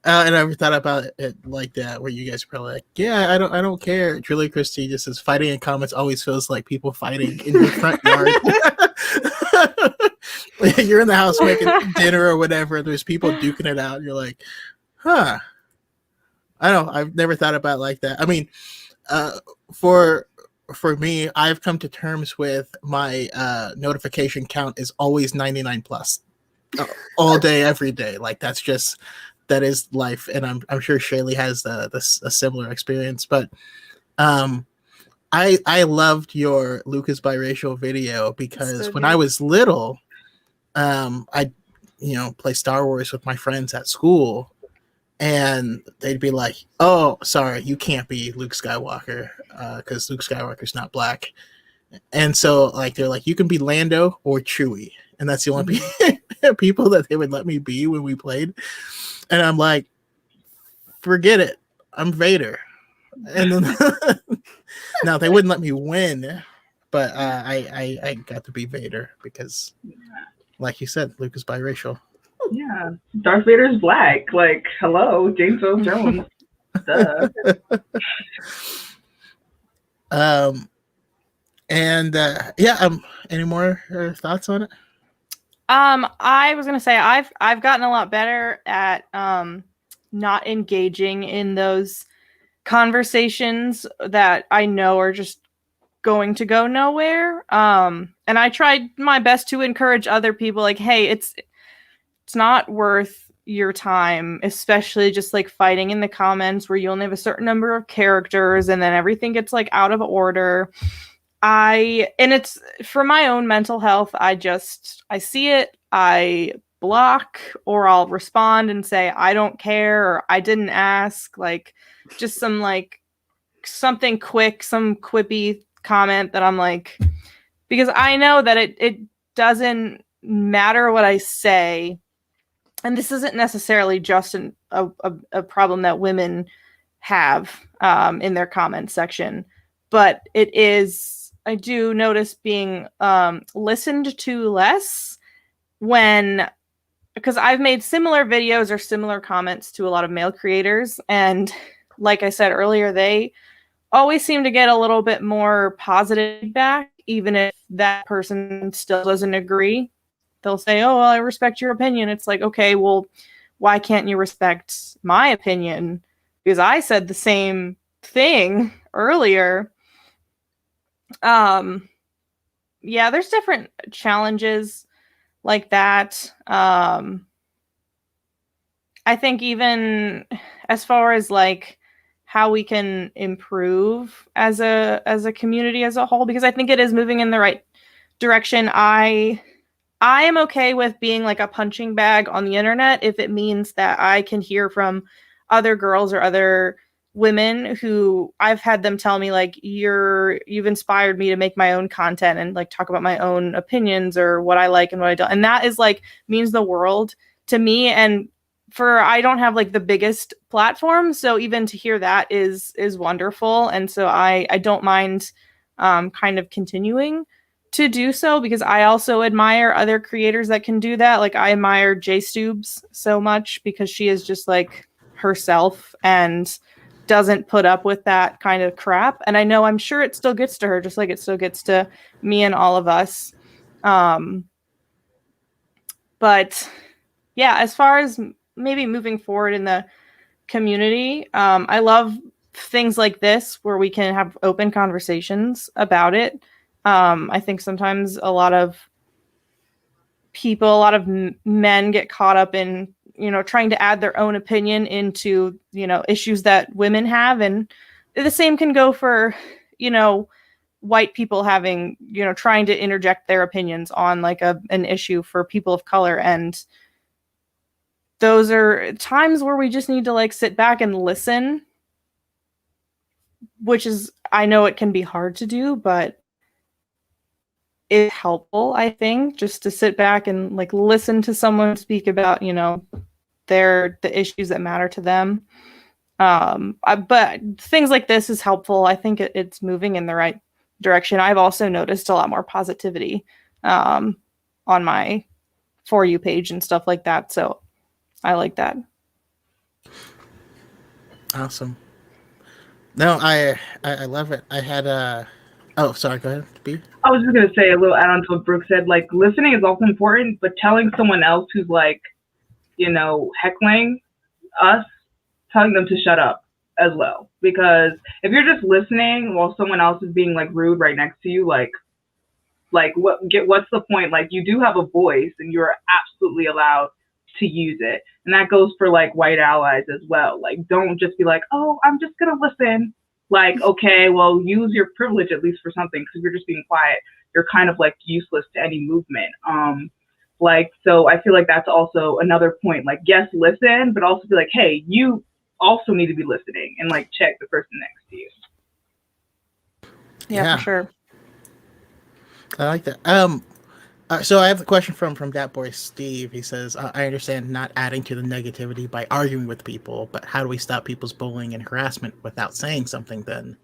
and I never thought about it like that, where you guys are probably like, yeah, I don't care. Julie Christie just says fighting in comments always feels like people fighting in your front yard. You're in the house making dinner or whatever, there's people duking it out, and you're like, huh. I don't know. I've never thought about it like that. I mean, for me, I've come to terms with my notification count is always 99 plus all day, every day. Like that is life. And I'm sure Shaylee has a similar experience, but I loved your Lucas biracial video because So when good. I was little, I play Star Wars with my friends at school, and they'd be like, "Oh, sorry, you can't be Luke Skywalker because Luke Skywalker's not black." And so, like, they're like, "You can be Lando or Chewie," and that's the only people that they would let me be when we played. And I'm like, "Forget it, I'm Vader." And then now they wouldn't let me win, but I got to be Vader because, like you said, Luke is biracial. Yeah, Darth Vader's black. Like, hello, James Earl Jones. Duh. Any more thoughts on it? I was gonna say I've gotten a lot better at not engaging in those conversations that I know are just going to go nowhere. And I tried my best to encourage other people, like, hey, it's not worth your time, especially just like fighting in the comments where you only have a certain number of characters and then everything gets like out of order. And it's for my own mental health. I see it, I block, or I'll respond and say, I don't care, or I didn't ask, like just some like something quick, some quippy comment that I'm like, because I know that it doesn't matter what I say. And this isn't necessarily just a problem that women have in their comment section, but it is, I do notice being listened to less because I've made similar videos or similar comments to a lot of male creators. And like I said earlier, they always seem to get a little bit more positive feedback, even if that person still doesn't agree. They'll say, oh, well, I respect your opinion. It's like, okay, well, why can't you respect my opinion? Because I said the same thing earlier. Yeah, there's different challenges like that. I think even as far as like how we can improve as a community as a whole, because I think it is moving in the right direction. I am okay with being like a punching bag on the internet if it means that I can hear from other girls or other women who I've had them tell me like, you've inspired me to make my own content and like talk about my own opinions or what I like and what I don't. And that is like means the world to me. And I don't have like the biggest platform, so even to hear that is wonderful. And so I don't mind kind of continuing to do so, because I also admire other creators that can do that. Like I admire JStubes so much because she is just like herself and doesn't put up with that kind of crap. And I know, I'm sure it still gets to her, just like it still gets to me and all of us. But yeah, as far as maybe moving forward in the community, I love things like this where we can have open conversations about it. I think sometimes a lot of men get caught up in, trying to add their own opinion into, issues that women have. And the same can go for, white people having, trying to interject their opinions on like an issue for people of color. And those are times where we just need to like sit back and listen, which is, I know it can be hard to do, but it's helpful, I think, just to sit back and like listen to someone speak about, the issues that matter to them. But things like this is helpful. I think it's moving in the right direction. I've also noticed a lot more positivity on my For You page and stuff like that. So I like that. Awesome. No, I love it. I had oh, sorry, go ahead, B. I was just gonna say a little add on to what Brooke said. Like, listening is also important, but telling someone else who's like, heckling us, telling them to shut up as well. Because if you're just listening while someone else is being like rude right next to you, what's the point? Like, you do have a voice and you're absolutely allowed to use it. And that goes for like white allies as well. Like, don't just be like, oh, I'm just gonna listen. Like, okay, well, use your privilege at least for something, because if you're just being quiet, you're kind of like useless to any movement. So I feel like that's also another point. Like, yes, listen, but also be like, hey, you also need to be listening, and like check the person next to you. Yeah, for sure. I like that. So I have a question from that boy Steve. He says, I understand not adding to the negativity by arguing with people, but how do we stop people's bullying and harassment without saying something then?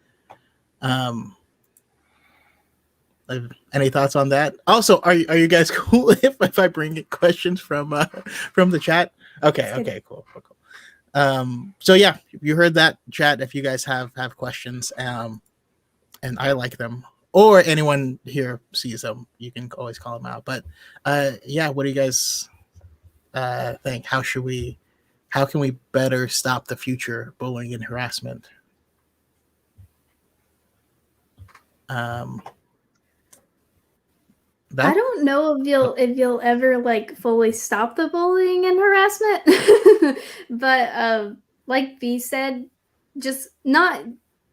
Any thoughts on that? Also, are you guys cool if I bring in questions from the chat? Okay, cool. So yeah, you heard that, chat. If you guys have questions, and I like them, or anyone here sees them, you can always call them out. But yeah, what do you guys think? How can we better stop the future bullying and harassment? I don't know if you'll ever like fully stop the bullying and harassment, but like B said, just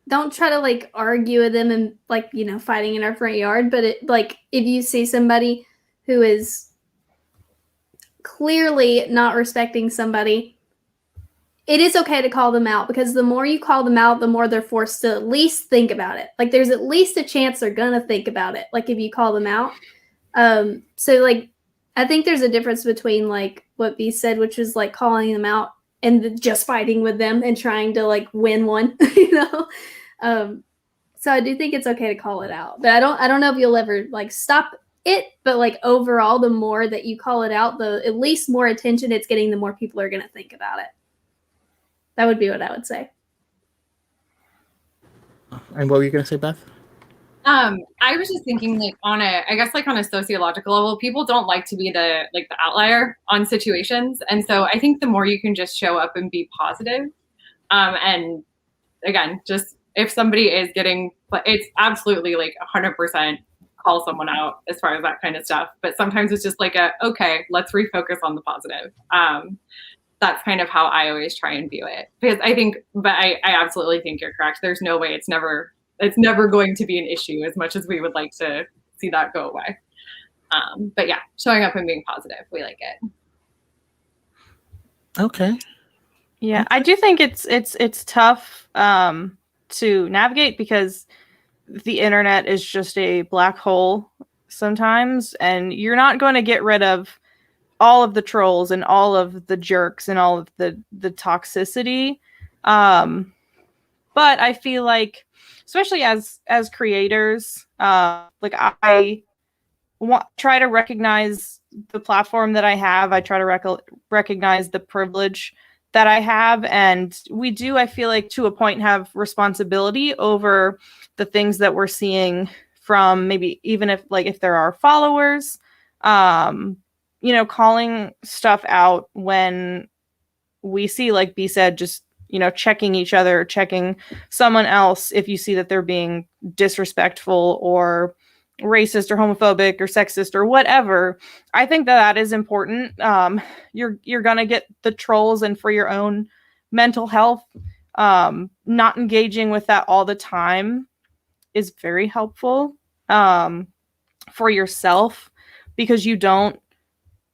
don't try to like argue with them and like fighting in our front yard. But like if you see somebody who is clearly not respecting somebody, it is okay to call them out, because the more you call them out, the more they're forced to at least think about it. Like, there's at least a chance they're gonna think about it. Like, if you call them out. So like, I think there's a difference between like what B said, which is like calling them out and just fighting with them and trying to like win one, So I do think it's okay to call it out, but I don't know if you'll ever like stop it. But like overall, the more that you call it out, the at least more attention it's getting, the more people are going to think about it. That would be what I would say. And what were you going to say, Beth? I was just thinking like on a sociological level, people don't like to be the outlier on situations. And so I think the more you can just show up and be positive, and again, just if somebody is getting, it's absolutely like 100% call someone out as far as that kind of stuff. But sometimes it's just like okay, let's refocus on the positive. That's kind of how I always try and view it, because I absolutely think you're correct. There's no way it's never going to be an issue as much as we would like to see that go away. But yeah, showing up and being positive, we like it. Okay. Yeah, I do think it's tough to navigate, because the internet is just a black hole sometimes, and you're not going to get rid of all of the trolls and all of the jerks and all of the toxicity. But I feel like, especially as creators, like I try to recognize the platform that I have. I try to recognize the privilege that I have, and we do, I feel like, to a point, have responsibility over the things that we're seeing from maybe even if there are followers, calling stuff out when we see, like B said, just checking each other, checking someone else if you see that they're being disrespectful or racist or homophobic or sexist or whatever. I think that is important. You're gonna get the trolls, and for your own mental health, not engaging with that all the time is very helpful for yourself, because you don't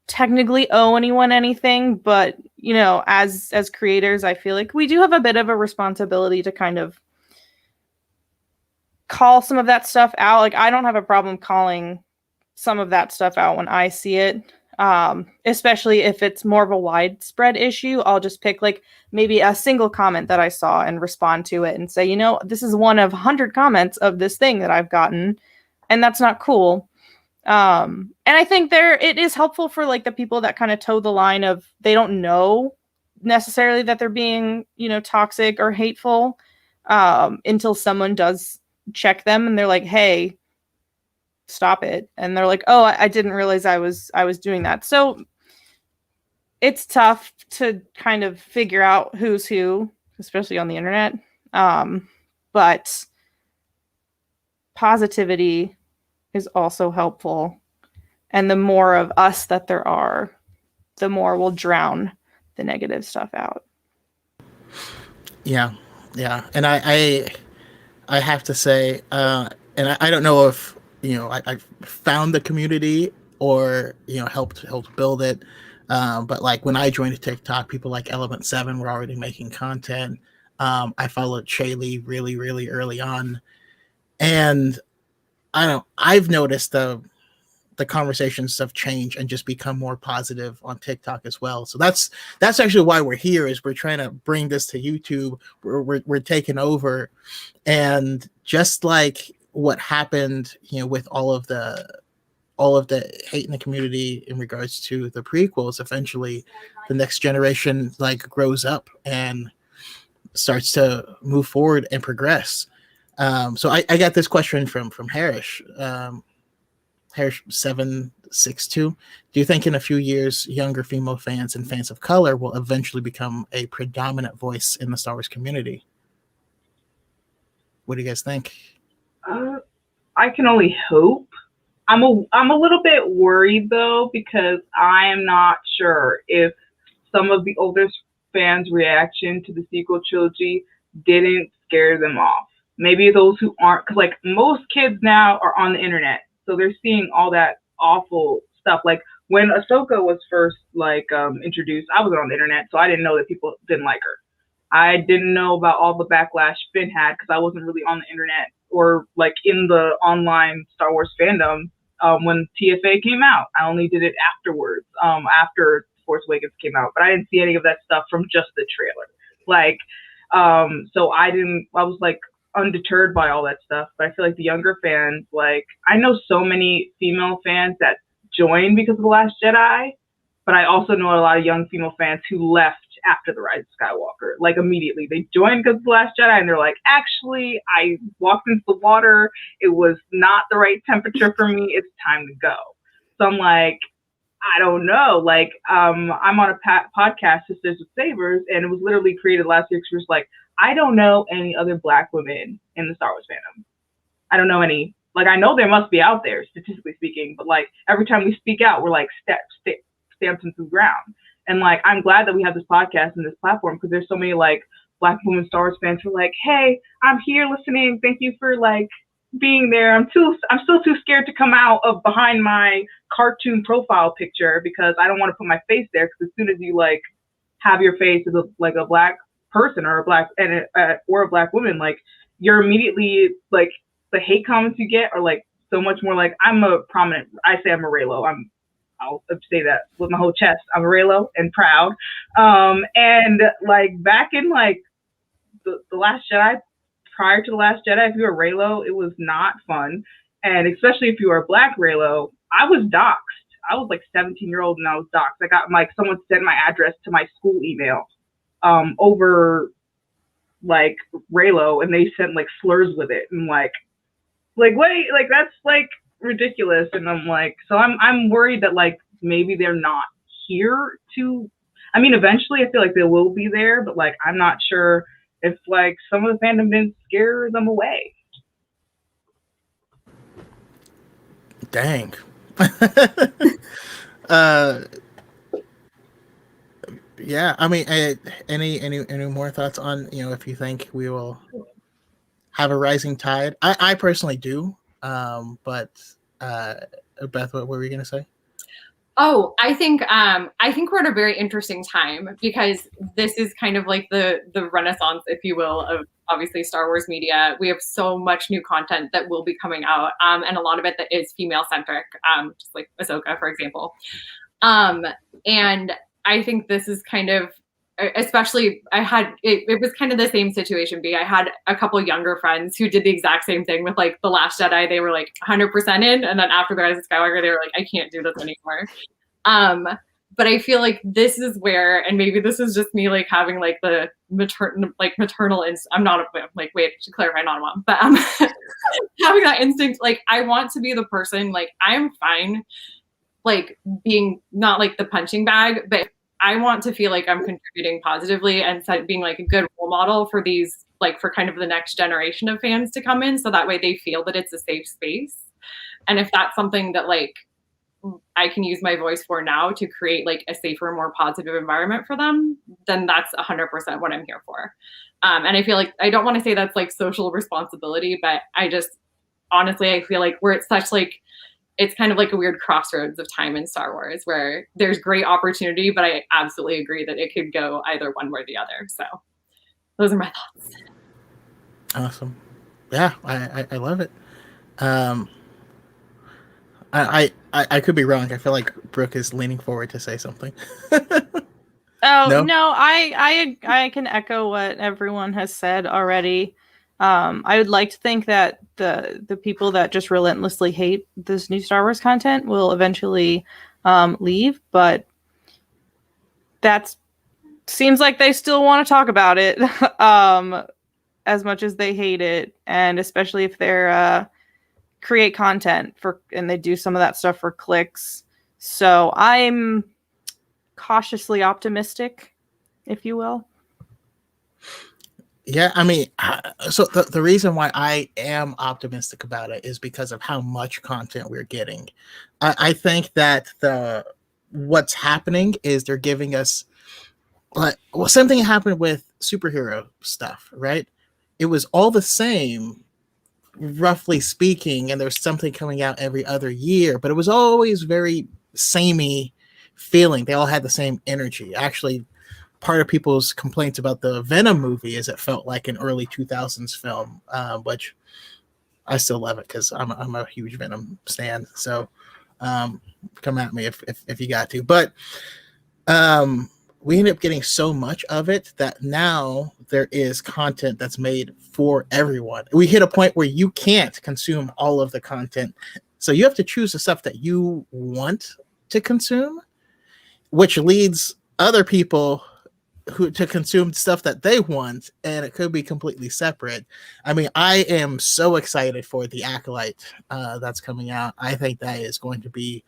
technically owe anyone anything, but you know, as creators, I feel like we do have a bit of a responsibility to kind of call some of that stuff out. Like, I don't have a problem calling some of that stuff out when I see it. Especially if it's more of a widespread issue, I'll just pick like maybe a single comment that I saw and respond to it and say, you know, this is one of 100 comments of this thing that I've gotten, and that's not cool. And I think it is helpful for like the people that kind of toe the line of, they don't know necessarily that they're being, you know, toxic or hateful, until someone does check them and they're like, hey, stop it. And they're like, oh, I didn't realize I was doing that. So it's tough to kind of figure out who's who, especially on the internet. But positivity is also helpful. And the more of us that there are, the more we'll drown the negative stuff out. Yeah. And I have to say, and I don't know if, you know, I found the community or, you know, helped build it. But like when I joined TikTok, people like Element 7 were already making content. I followed Shaylee really, really early on. And I've noticed the conversations have changed and just become more positive on TikTok as well. So that's actually why we're here, is we're trying to bring this to YouTube. We're taking over. And just like what happened, you know, with all of the hate in the community in regards to the prequels, eventually the next generation like grows up and starts to move forward and progress. So I got this question from Harish. Harish 762. Do you think in a few years younger female fans and fans of color will eventually become a predominant voice in the Star Wars community? What do you guys think? I can only hope. I'm a little bit worried though, because I am not sure if some of the older fans' reaction to the sequel trilogy didn't scare them off. Maybe those who aren't, because like most kids now are on the internet, so they're seeing all that awful stuff. Like when Ahsoka was first like introduced, I wasn't on the internet, so I didn't know that people didn't like her. I didn't know about all the backlash Finn had because I wasn't really on the internet or like in the online Star Wars fandom when TFA came out. I only did it afterwards, after Force Awakens came out, but I didn't see any of that stuff from just the trailer. Like, so I was like undeterred by all that stuff. But I feel like the younger fans, like I know so many female fans that joined because of The Last Jedi, but I also know a lot of young female fans who left after The Rise of Skywalker. Like immediately, they joined because of The Last Jedi, and they're like, actually, I walked into the water. It was not the right temperature for me. It's time to go. So I'm like, I don't know. Like, I'm on a podcast, SistasSabers, and it was literally created last year. Because like, I don't know any other Black women in the Star Wars fandom. I don't know any. Like, I know there must be out there, statistically speaking, but like every time we speak out, we're like stamped into the ground. And like, I'm glad that we have this podcast and this platform, because there's so many like Black women Star Wars fans who are like, hey, I'm here listening. Thank you for like being there. I'm still too scared to come out of behind my cartoon profile picture because I don't want to put my face there. Because as soon as you like have your face as like a Black person or a Black or a Black woman, like you're immediately like the hate comments you get are like so much more like I say I'm a Reylo. I'll say that with my whole chest. I'm a Reylo and proud. And like back in like the Last Jedi, prior to The Last Jedi, if you were Reylo, it was not fun. And especially if you were a Black Reylo, I was doxxed. I was like 17-year-old and I was doxxed. I got like someone sent my address to my school email over like Reylo, and they sent like slurs with it. And like wait, like that's like ridiculous. And I'm like, so I'm worried that like maybe they're not here to. I mean, eventually I feel like they will be there, but like I'm not sure if like some of the fandom didn't scare them away. Dang. Yeah, I mean, any more thoughts on, you know, if you think we will, have a rising tide. I personally do. But Beth, what were you gonna say? Oh, I think we're at a very interesting time because this is kind of like the renaissance, if you will, of obviously Star Wars media. We have so much new content that will be coming out, and a lot of it that is female centric, just like Ahsoka, for example. And I think this is kind of, especially it was kind of the same situation. I had a couple younger friends who did the exact same thing with like The Last Jedi. They were like 100% in, and then after The Rise of Skywalker, they were like, I can't do this anymore. But I feel like this is where, and maybe this is just me like having like the maternal instinct. I'm not like, wait, to clarify, not a mom, but having that instinct, like I want to be the person, like I'm fine like being not like the punching bag, but I want to feel like I'm contributing positively and being like a good role model for these, like for kind of the next generation of fans to come in. So that way they feel that it's a safe space. And if that's something that like I can use my voice for now to create like a safer, more positive environment for them, then that's 100% what I'm here for. And I feel like, I don't want to say that's like social responsibility, but I just, honestly, I feel like we're at such like, it's kind of like a weird crossroads of time in Star Wars where there's great opportunity, but I absolutely agree that it could go either one way or the other. So those are my thoughts. Awesome. Yeah, I love it. I could be wrong. I feel like Brooke is leaning forward to say something. Oh, no, I can echo what everyone has said already. I would like to think that the people that just relentlessly hate this new Star Wars content will eventually leave, but that seems like they still want to talk about it as much as they hate it, and especially if they're create content and they do some of that stuff for clicks. So I'm cautiously optimistic, if you will. Yeah, I mean, so the reason why I am optimistic about it is because of how much content we're getting. I think that what's happening is they're giving us something happened with superhero stuff, right? It was all the same, roughly speaking, and there's something coming out every other year, but it was always very samey feeling. They all had the same energy. Actually, part of people's complaints about the Venom movie is it felt like an early 2000s film, which I still love it because I'm a huge Venom stan. So come at me if you got to. But we ended up getting so much of it that now there is content that's made for everyone. We hit a point where you can't consume all of the content. So you have to choose the stuff that you want to consume, which leads other people to consume stuff that they want, and it could be completely separate. I mean, I am so excited for The Acolyte that's coming out. I think that is going to be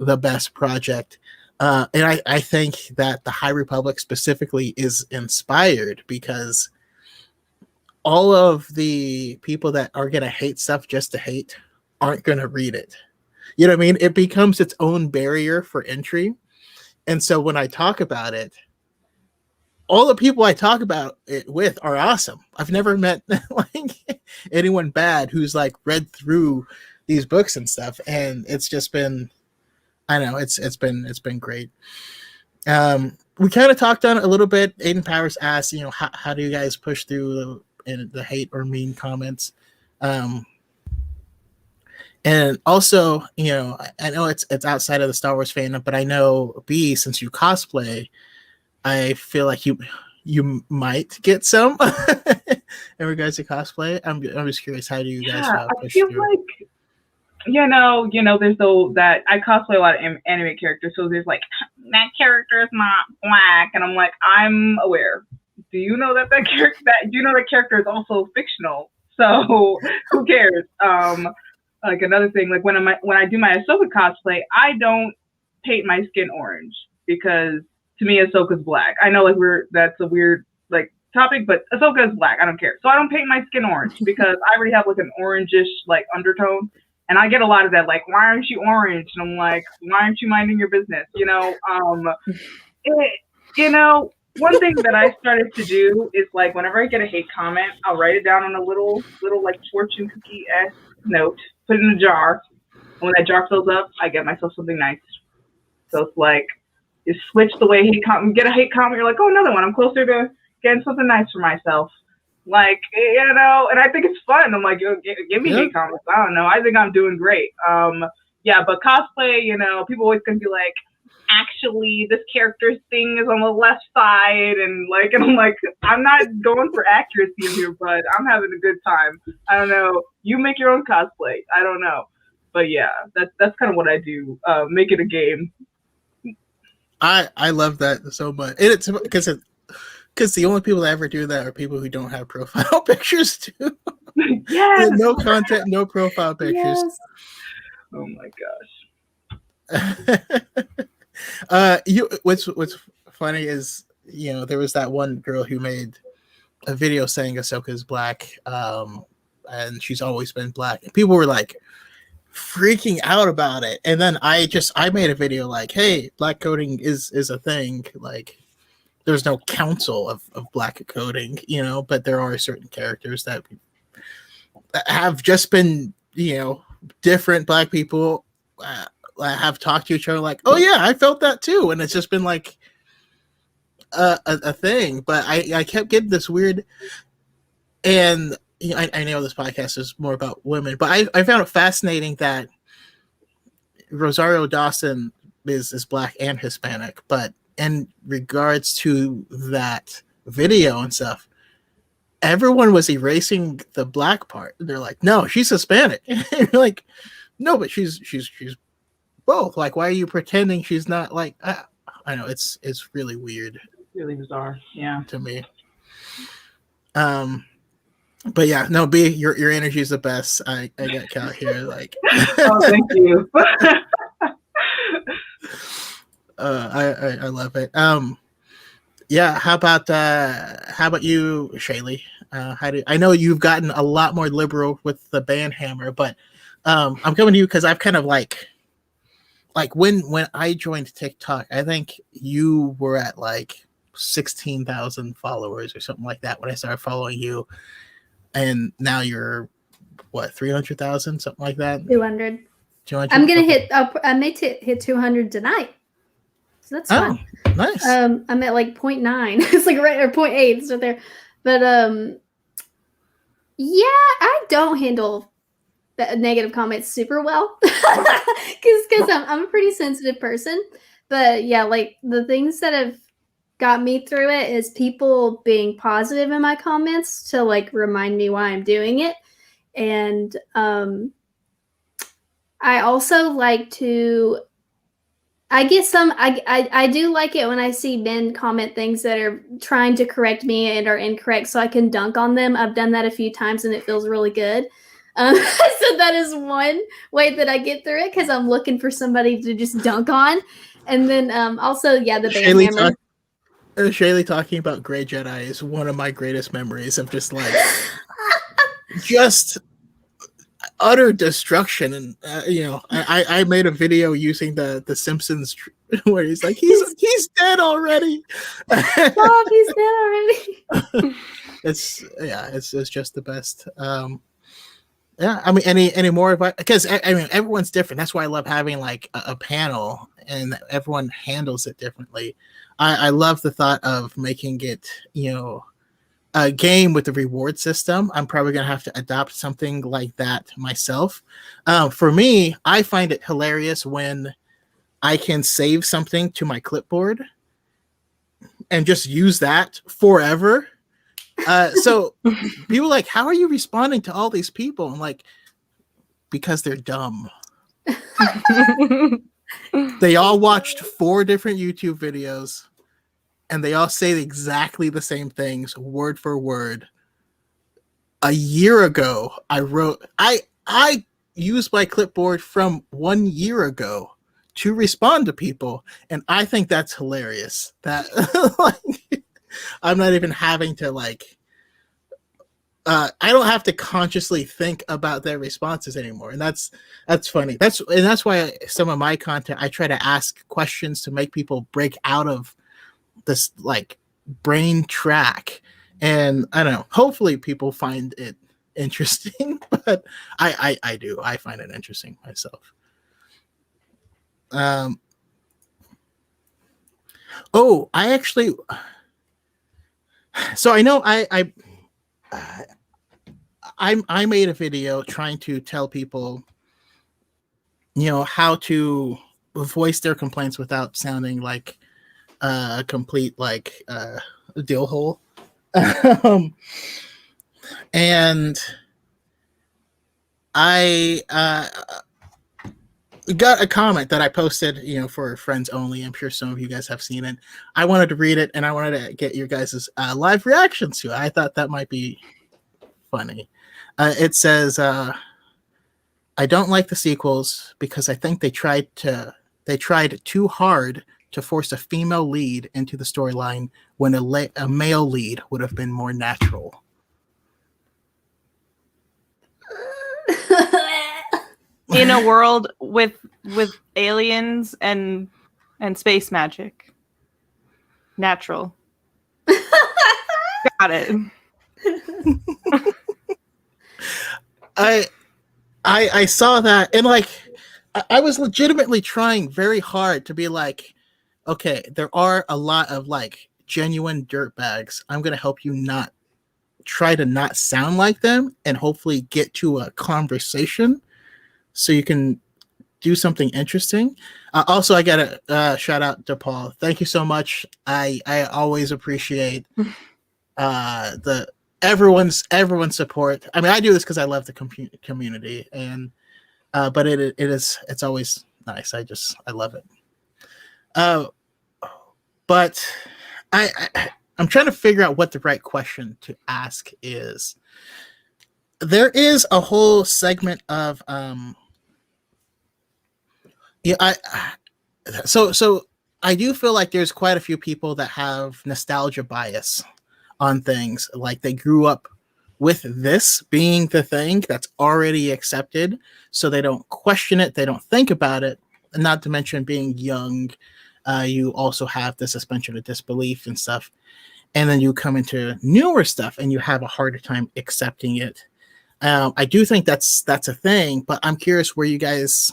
the best project. And I think that the High Republic specifically is inspired because all of the people that are going to hate stuff just to hate aren't going to read it. You know what I mean? It becomes its own barrier for entry. And so when I talk about it, all the people I talk about it with are awesome. I've never met like anyone bad who's like read through these books and stuff. And it's just been, I don't know, it's been great. We kind of talked on it a little bit. Aiden Powers asked, how do you guys push through the hate or mean comments? And also, I know it's outside of the Star Wars fandom, but I know B, since you cosplay, I feel like you might get some in regards to cosplay. I'm just curious, how do you guys push through? Like, there's that I cosplay a lot of anime characters, so there's like, that character is not black, and I'm like, I'm aware. Do you know that character is also fictional? So who cares? Like another thing, like when I do my Ahsoka cosplay, I don't paint my skin orange because to me Ahsoka's black. I know like that's a weird like topic, but Ahsoka is black. I don't care. So I don't paint my skin orange because I already have like an orangish like undertone. And I get a lot of that, like, why aren't you orange? And I'm like, why aren't you minding your business? one thing that I started to do is like whenever I get a hate comment, I'll write it down on a little like fortune cookie-esque note, put it in a jar. And when that jar fills up, I get myself something nice. So it's like you switch the way get a hate comment, you're like, oh, another one. I'm closer to getting something nice for myself. Like, and I think it's fun. I'm like, give me hate comments. I don't know. I think I'm doing great. But cosplay, people always gonna be like, actually, this character's thing is on the left side, and I'm like, I'm not going for accuracy here, but I'm having a good time. I don't know. You make your own cosplay. I don't know, but yeah, that's kind of what I do. Make it a game. I love that so much. It's because the only people that ever do that are people who don't have profile pictures too. Yes. No content, no profile pictures. Yes. Oh my gosh. What's funny is there was that one girl who made a video saying Ahsoka's black, and she's always been black, and people were like freaking out about it. And then I made a video like, hey, black coding is a thing. Like, there's no council of black coding, but there are certain characters that have just been, different black people have talked to each other like, oh yeah, I felt that too. And it's just been like a thing. But I kept getting this weird, and I know this podcast is more about women, but I found it fascinating that Rosario Dawson is black and Hispanic, but in regards to that video and stuff, everyone was erasing the black part. They're like, no, she's Hispanic. And you're like, no, but she's both. Like, why are you pretending she's not? Like, I know it's really weird. Really bizarre. Yeah. To me. But yeah, no, B, your energy is the best. I got Cal here. Like, oh, thank you. I love it. Yeah. How about you, Shaylee? I know you've gotten a lot more liberal with the band hammer, but I'm coming to you because I've kind of like when I joined TikTok, I think you were at like 16,000 followers or something like that when I started following you, and now you're what, 300,000, something like that. 200. 200? I'm gonna hit. I may hit 200 tonight. So that's fun. Nice. I'm at like 0.9. It's like right or 0.8. It's right there. But yeah, I don't handle the negative comments super well because I'm a pretty sensitive person. But yeah, like the things that have got me through it is people being positive in my comments to like remind me why I'm doing it. And I also like to, I do like it when I see men comment things that are trying to correct me and are incorrect so I can dunk on them. I've done that a few times and it feels really good. So that is one way that I get through it because I'm looking for somebody to just dunk on. And then also, yeah, the band hammer. Shaylee talking about Grey Jedi is one of my greatest memories of just like, just utter destruction. And I made a video using the Simpsons where he's like, he's dead already. Stop, he's dead already. It's just the best. Yeah, I mean, any more advice? Because I mean, everyone's different. That's why I love having like a panel, and everyone handles it differently. I love the thought of making it, a game with the reward system. I'm probably gonna have to adopt something like that myself. For me, I find it hilarious when I can save something to my clipboard and just use that forever. So people are like, how are you responding to all these people? I'm like, because they're dumb. They all watched 4 different YouTube videos and they all say exactly the same things, word for word. A year ago, I used my clipboard from 1 year ago to respond to people, and I think that's hilarious. That like, I'm not even having to like, I don't have to consciously think about their responses anymore. And that's funny. That's why some of my content, I try to ask questions to make people break out of this like brain track. And I don't know, hopefully people find it interesting, but I do. I find it interesting myself. Oh, I actually, so I know I made a video trying to tell people, how to voice their complaints without sounding like a complete deal hole. And I got a comment that I posted, for friends only. I'm sure some of you guys have seen it. I wanted to read it, and I wanted to get your guys' live reactions to it. I thought that might be funny. It says, I don't like the sequels because I think they tried too hard to force a female lead into the storyline when a male lead would have been more natural. In a world with aliens and space magic. Natural. Got it. I saw that, and I was legitimately trying very hard to be like, okay, there are a lot of genuine dirtbags. I'm gonna help you try to not sound like them, and hopefully get to a conversation so you can do something interesting. Also, I got a shout out to Paul. Thank you so much. I always appreciate everyone's support. I mean, I do this because I love the community, and but it's always nice. I love it. But I'm trying to figure out what the right question to ask is. There is a whole segment of so I do feel like there's quite a few people that have nostalgia bias on things. Like they grew up with this being the thing that's already accepted, so they don't question it, they don't think about it. And not to mention being young, you also have the suspension of disbelief and stuff. And then you come into newer stuff and you have a harder time accepting it. I do think that's a thing, but I'm curious where you guys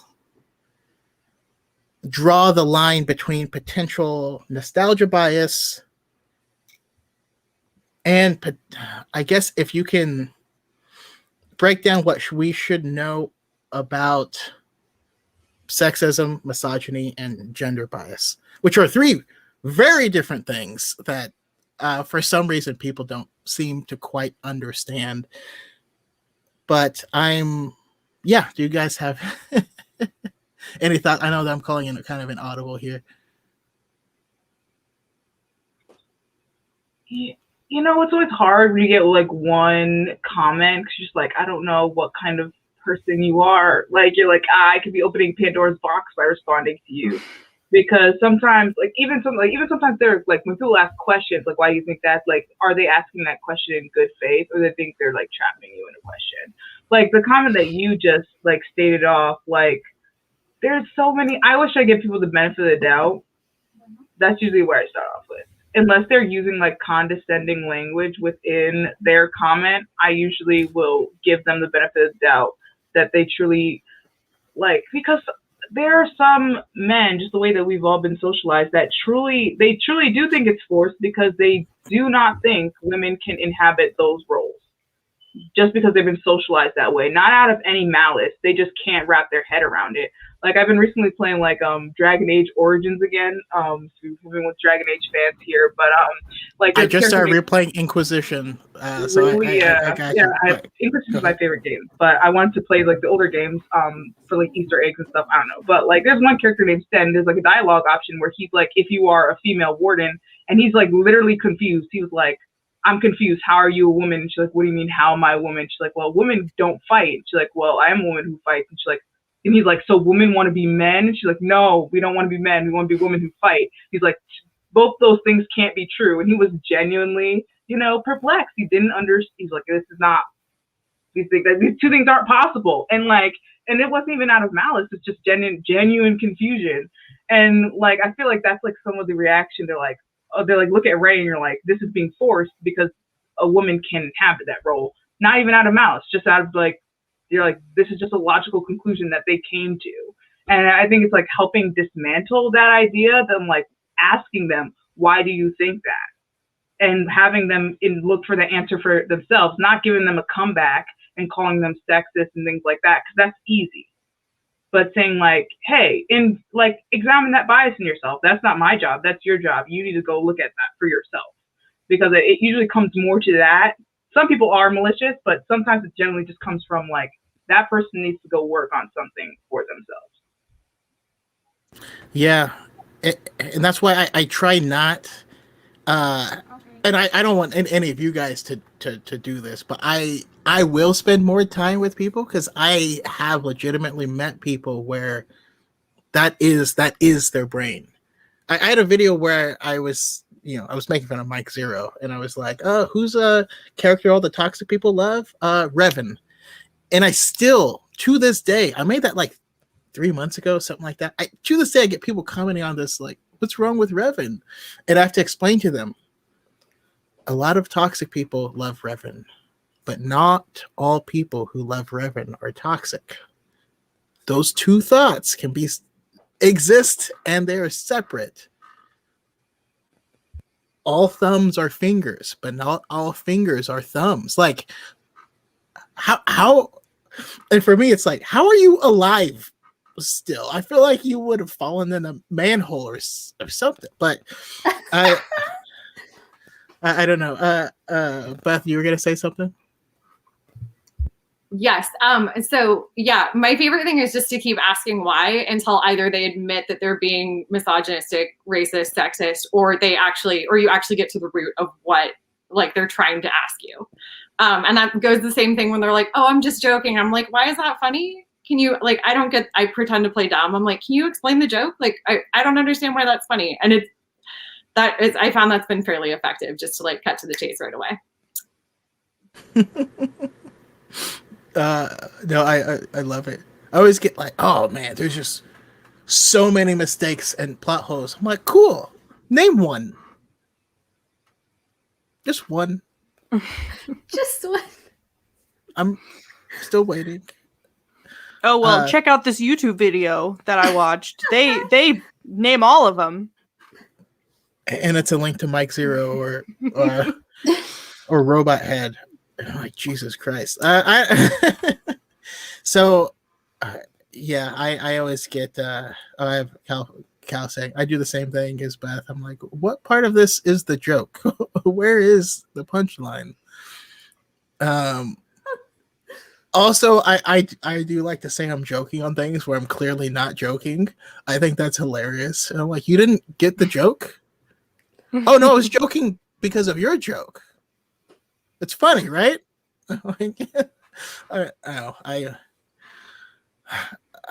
draw the line between potential nostalgia bias and I guess if you can break down what we should know about sexism, misogyny, and gender bias, which are three very different things that for some reason people don't seem to quite understand. But do you guys have any thought? I know that I'm calling in kind of an audible here. It's always hard when you get one comment, because you're just I don't know what kind of person you are. You're I could be opening Pandora's box by responding to you. Because sometimes, even sometimes they're when people ask questions, why do you think that's are they asking that question in good faith, or they think they're trapping you in a question? The comment that you just stated off, there's so many. I wish I give people the benefit of the doubt. That's usually where I start off with. Unless they're using condescending language within their comment, I usually will give them the benefit of the doubt that they truly because there are some men, just the way that we've all been socialized, that truly do think it's forced, because they do not think women can inhabit those roles just because they've been socialized that way, not out of any malice. They just can't wrap their head around it. I've been recently playing Dragon Age Origins again. So we've been with Dragon Age fans here, but I just started replaying Inquisition. Inquisition is my favorite game, but I wanted to play the older games for Easter eggs and stuff. I don't know, but there's one character named Sten. There's a dialogue option where he's if you are a female warden, and he's literally confused. He was I'm confused. How are you a woman? And she's what do you mean, how am I a woman? She's well, women don't fight. She's well, I am a woman who fights. And she's and he's so women want to be men? And she's no, we don't want to be men. We want to be women who fight. He's both those things can't be true. And he was genuinely, perplexed. He didn't understand. He's this is not, these two things aren't possible. And and it wasn't even out of malice. It's just genuine confusion. And I feel that's some of the reaction to they're like, look at Rey and you're like, this is being forced because a woman can inhabit that role. Not even out of malice, just out of like, you're like, this is just a logical conclusion that they came to. And I think it's like helping dismantle that idea, them like asking them, why do you think that? And having them look for the answer for themselves, not giving them a comeback and calling them sexist and things like that, because that's easy. But saying like, hey, and like examine that bias in yourself. That's not my job. That's your job. You need to go look at that for yourself, because it usually comes more to that. Some people are malicious, but sometimes it generally just comes from like that person needs to go work on something for themselves. Yeah, and that's why I try not. And I don't want any of you guys to do this, but I will spend more time with people because I have legitimately met people where that is their brain. I had a video where I was making fun of Mike Zero, and I was like, oh, who's a character all the toxic people love? Revan. And I still, to this day, I made that like 3 months ago, something like that. To this day, I get people commenting on this, like, what's wrong with Revan? And I have to explain to them, a lot of toxic people love Revan, but not all people who love Revan are toxic. Those two thoughts can exist, and they are separate. All thumbs are fingers, but not all fingers are thumbs. Like, how and for me, it's like, how are you alive still? I feel like you would have fallen in a manhole or something, but I don't know. Beth, you were gonna say something? Yes. So yeah, my favorite thing is just to keep asking why until either they admit that they're being misogynistic, racist, sexist, or you actually get to the root of what like they're trying to ask you. And that goes the same thing when they're like, oh, I'm just joking. I'm like, why is that funny? Can you, like, I pretend to play dumb. I'm like, can you explain the joke? Like, I don't understand why that's funny. And I found that's been fairly effective, just to like cut to the chase right away. No, I love it. I always get like, oh man, there's just so many mistakes and plot holes. I'm like, cool. Name one. Just one. Just one. I'm still waiting. Oh well, check out this YouTube video that I watched. They name all of them, and it's a link to Mike Zero or Robot Head. I'm like, Jesus Christ. So yeah, I always get I have Cal saying I do the same thing as Beth. I'm like, what part of this is the joke? Where is the punchline? Also, I do like to say I'm joking on things where I'm clearly not joking. I think that's hilarious. And I'm like, you didn't get the joke? Oh no, I was joking because of your joke. It's funny, right?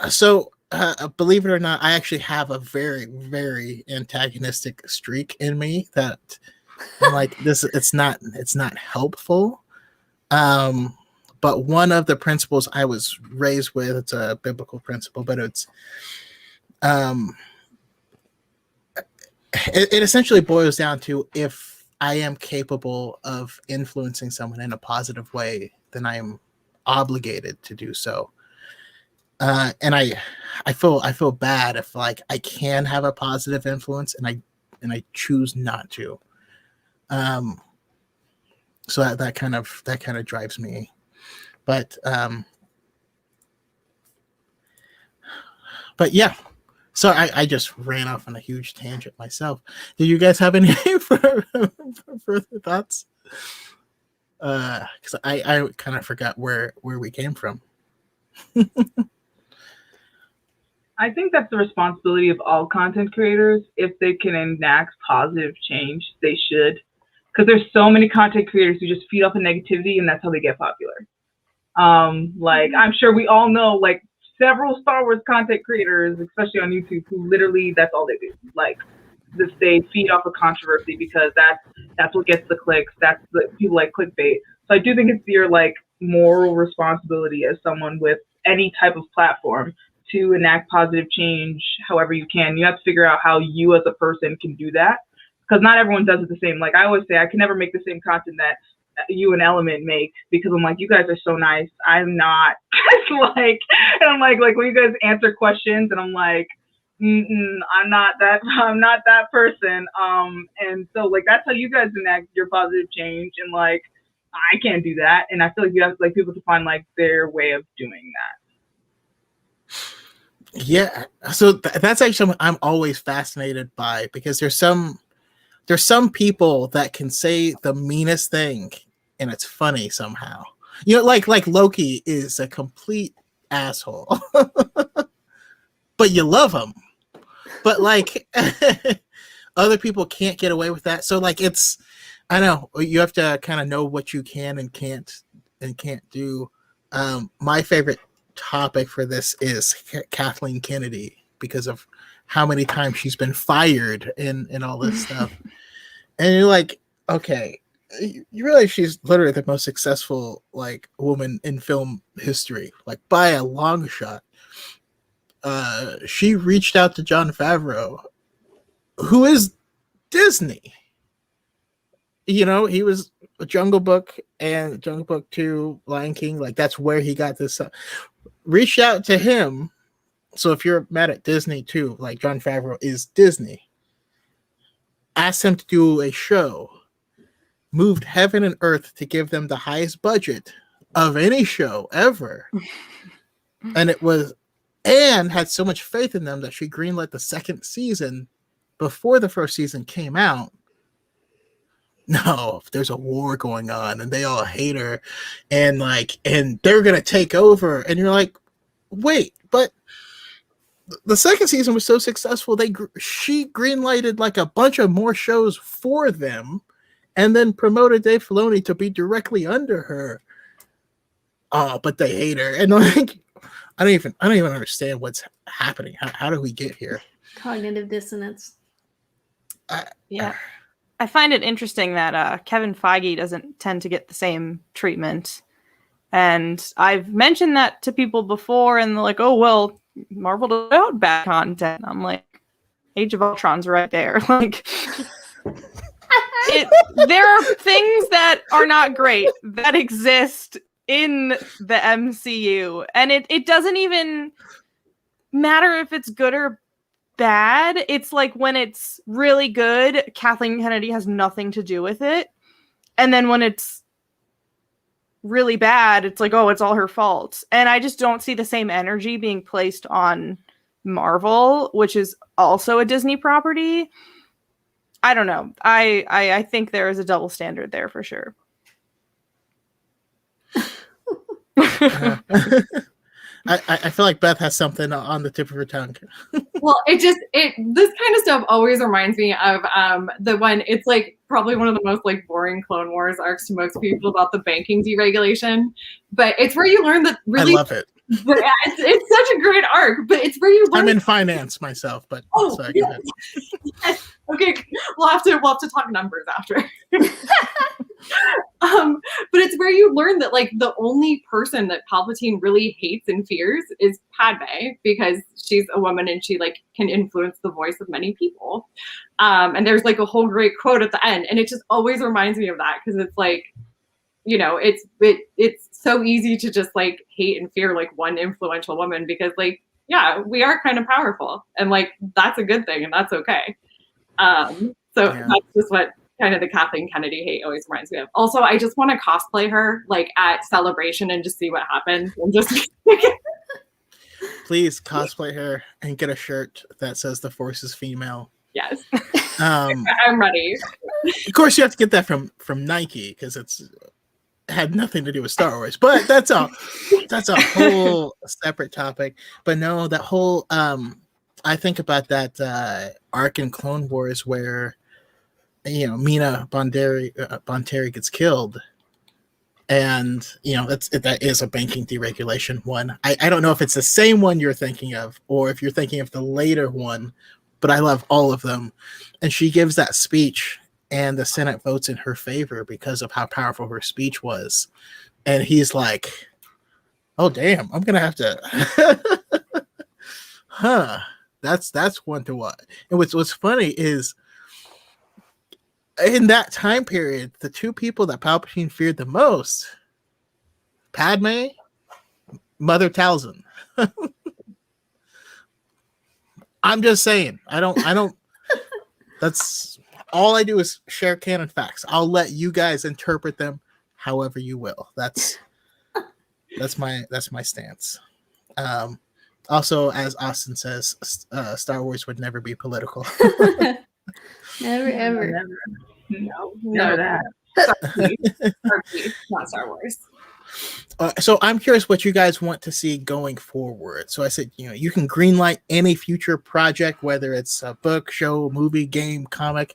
So believe it or not, I actually have a very, very antagonistic streak in me that I'm like, this. It's not helpful. But one of the principles I was raised with, it's a biblical principle, but it's it essentially boils down to, if I am capable of influencing someone in a positive way, then I am obligated to do so. And I feel bad if like I can have a positive influence and I choose not to. So that kind of drives me. But yeah. So I just ran off on a huge tangent myself. Do you guys have any further thoughts? Because I kind of forgot where we came from. I think that's the responsibility of all content creators. If they can enact positive change, they should. Because there's so many content creators who just feed off of negativity, and that's how they get popular. Like, I'm sure we all know, like, several Star Wars content creators, especially on YouTube, who literally, that's all they do. Like, they feed off of controversy because that's what gets the clicks. That's the people like clickbait. So I do think it's your, like, moral responsibility as someone with any type of platform to enact positive change however you can. You have to figure out how you as a person can do that. because not everyone does it the same. Like I always say, I can never make the same content that you and Element make, because I'm like, you guys are so nice. I'm not. Like, and I'm like when you guys answer questions, and I'm like, I'm not that person. And so like that's how you guys enact your positive change, and like I can't do that, and I feel like you have like people to find like their way of doing that. Yeah, so that's actually something I'm always fascinated by, because there's some people that can say the meanest thing and it's funny somehow. You know, like Loki is a complete asshole, but you love him. But like other people can't get away with that. So like it's, I know you have to kind of know what you can and can't do. My favorite topic for this is Kathleen Kennedy, because of how many times she's been fired and all this stuff. And you're like, okay, you realize she's literally the most successful like woman in film history, like by a long shot. She reached out to Jon Favreau, who is Disney. You know, he was a Jungle Book and Jungle Book 2, Lion King. Like that's where he got this. Reached out to him. So if you're mad at Disney too, like Jon Favreau is Disney. Asked him to do a show, moved heaven and earth to give them the highest budget of any show ever. And it was, and had so much faith in them that she greenlit the second season before the first season came out. No, there's a war going on and they all hate her and they're going to take over. And you're like, wait, but the second season was so successful, she greenlighted like a bunch of more shows for them, and then promoted Dave Filoni to be directly under her. Oh, but they hate her, and like I don't even understand what's happening. How do we get here? Cognitive dissonance. Yeah, I find it interesting that Kevin Feige doesn't tend to get the same treatment, and I've mentioned that to people before, and they're like, "Oh well, Marvel does out bad content." I'm like, Age of Ultron's right there. Like, there are things that are not great that exist in the MCU, and it doesn't even matter if it's good or bad. It's like when it's really good, Kathleen Kennedy has nothing to do with it, and then when it's really bad, it's like, oh, it's all her fault. And I just don't see the same energy being placed on Marvel, which is also a Disney property. I don't know. I think there is a double standard there for sure. I feel like Beth has something on the tip of her tongue. Well, this kind of stuff always reminds me of the one, it's like probably one of the most like boring Clone Wars arcs to most people about the banking deregulation, but it's where you learn that really, I love it. It's such a great arc, but it's where you learn. I'm in finance myself, but sorry, go ahead. Yes. Okay, we'll have to talk numbers after. But it's where you learn that like the only person that Palpatine really hates and fears is Padme, because she's a woman and she like can influence the voice of many people. And there's like a whole great quote at the end, and it just always reminds me of that, because it's like, you know, it's so easy to just like hate and fear like one influential woman, because like, yeah, we are kind of powerful, and like that's a good thing, and that's okay. That's just what kind of the Kathleen Kennedy hate always reminds me of. Also, I just want to cosplay her like at Celebration and just see what happens, and just please cosplay her and get a shirt that says "The Force is female." Yes. I'm ready. Of course, you have to get that from Nike, because it had nothing to do with Star Wars. But that's a whole separate topic. But no, that whole I think about that arc in Clone Wars where, you know, Mina Bonteri gets killed, and you know that is a banking deregulation one. I don't know if it's the same one you're thinking of, or if you're thinking of the later one, but I love all of them. And she gives that speech, and the Senate votes in her favor because of how powerful her speech was. And he's like, "Oh damn, I'm gonna have to." Huh. That's one to watch. And what's funny is in that time period, the two people that Palpatine feared the most, Padme, Mother Talzin. I'm just saying. I don't. That's all I do is share canon facts. I'll let you guys interpret them however you will. That's my stance. Also, as Austin says, Star Wars would never be political. Never ever. No, No. that. Not Star Wars. So I'm curious what you guys want to see going forward. So I said, you can greenlight any future project, whether it's a book, show, movie, game, comic,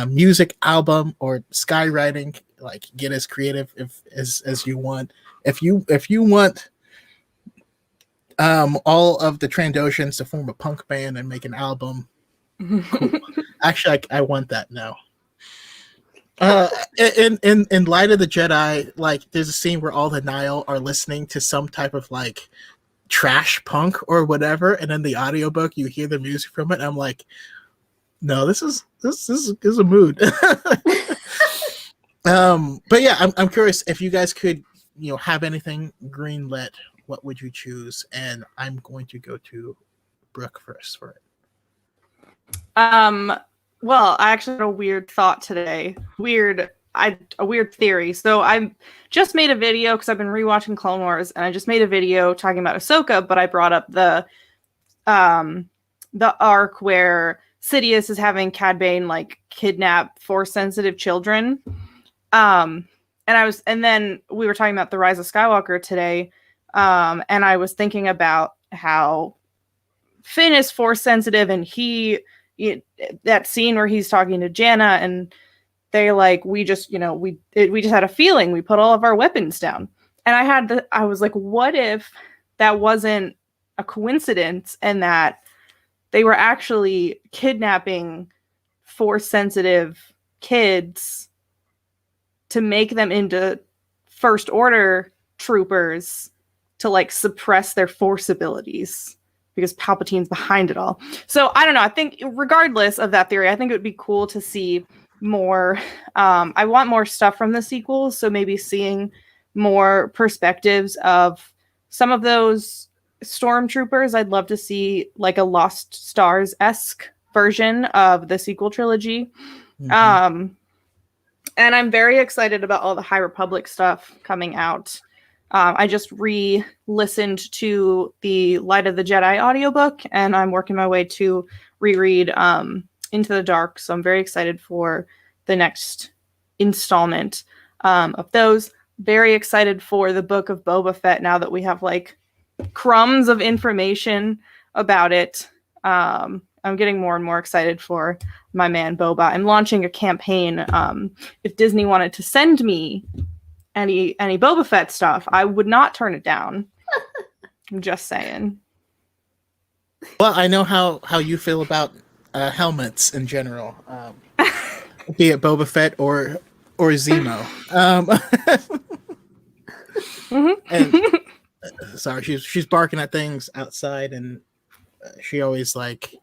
music, album, or skywriting. Like, get as creative as you want. If you want all of the Trandoshans to form a punk band and make an album, cool. Actually, I want that now. In Light of the Jedi, like, there's a scene where all the Nihil are listening to some type of like trash punk or whatever, and in the audiobook you hear the music from it, and I'm like, no, this is a mood. But yeah, I'm curious if you guys could have anything greenlit, what would you choose? And I'm going to go to Brooke first for it. Well, I actually had a weird thought today. A weird theory. So I just made a video because I've been rewatching Clone Wars, and I just made a video talking about Ahsoka, but I brought up the arc where Sidious is having Cad Bane like kidnap Force-sensitive children. And then we were talking about the Rise of Skywalker today, and I was thinking about how Finn is Force-sensitive, and that scene where he's talking to Janna and they like, we just had a feeling, we put all of our weapons down. And I was like, what if that wasn't a coincidence and that they were actually kidnapping Force-sensitive kids to make them into First Order troopers to like suppress their Force abilities, because Palpatine's behind it all. So I don't know. I think regardless of that theory, I think it would be cool to see more. I want more stuff from the sequels. So maybe seeing more perspectives of some of those stormtroopers. I'd love to see like a Lost Stars-esque version of the sequel trilogy. Mm-hmm. And I'm very excited about all the High Republic stuff coming out. I just re-listened to the Light of the Jedi audiobook, and I'm working my way to reread Into the Dark. So I'm very excited for the next installment of those. Very excited for the Book of Boba Fett now that we have like crumbs of information about it. I'm getting more and more excited for my man Boba. I'm launching a campaign. If Disney wanted to send me any Boba Fett stuff, I would not turn it down. I'm just saying. Well, I know how you feel about helmets in general, be it Boba Fett or Zemo. And sorry, she's barking at things outside, and she always like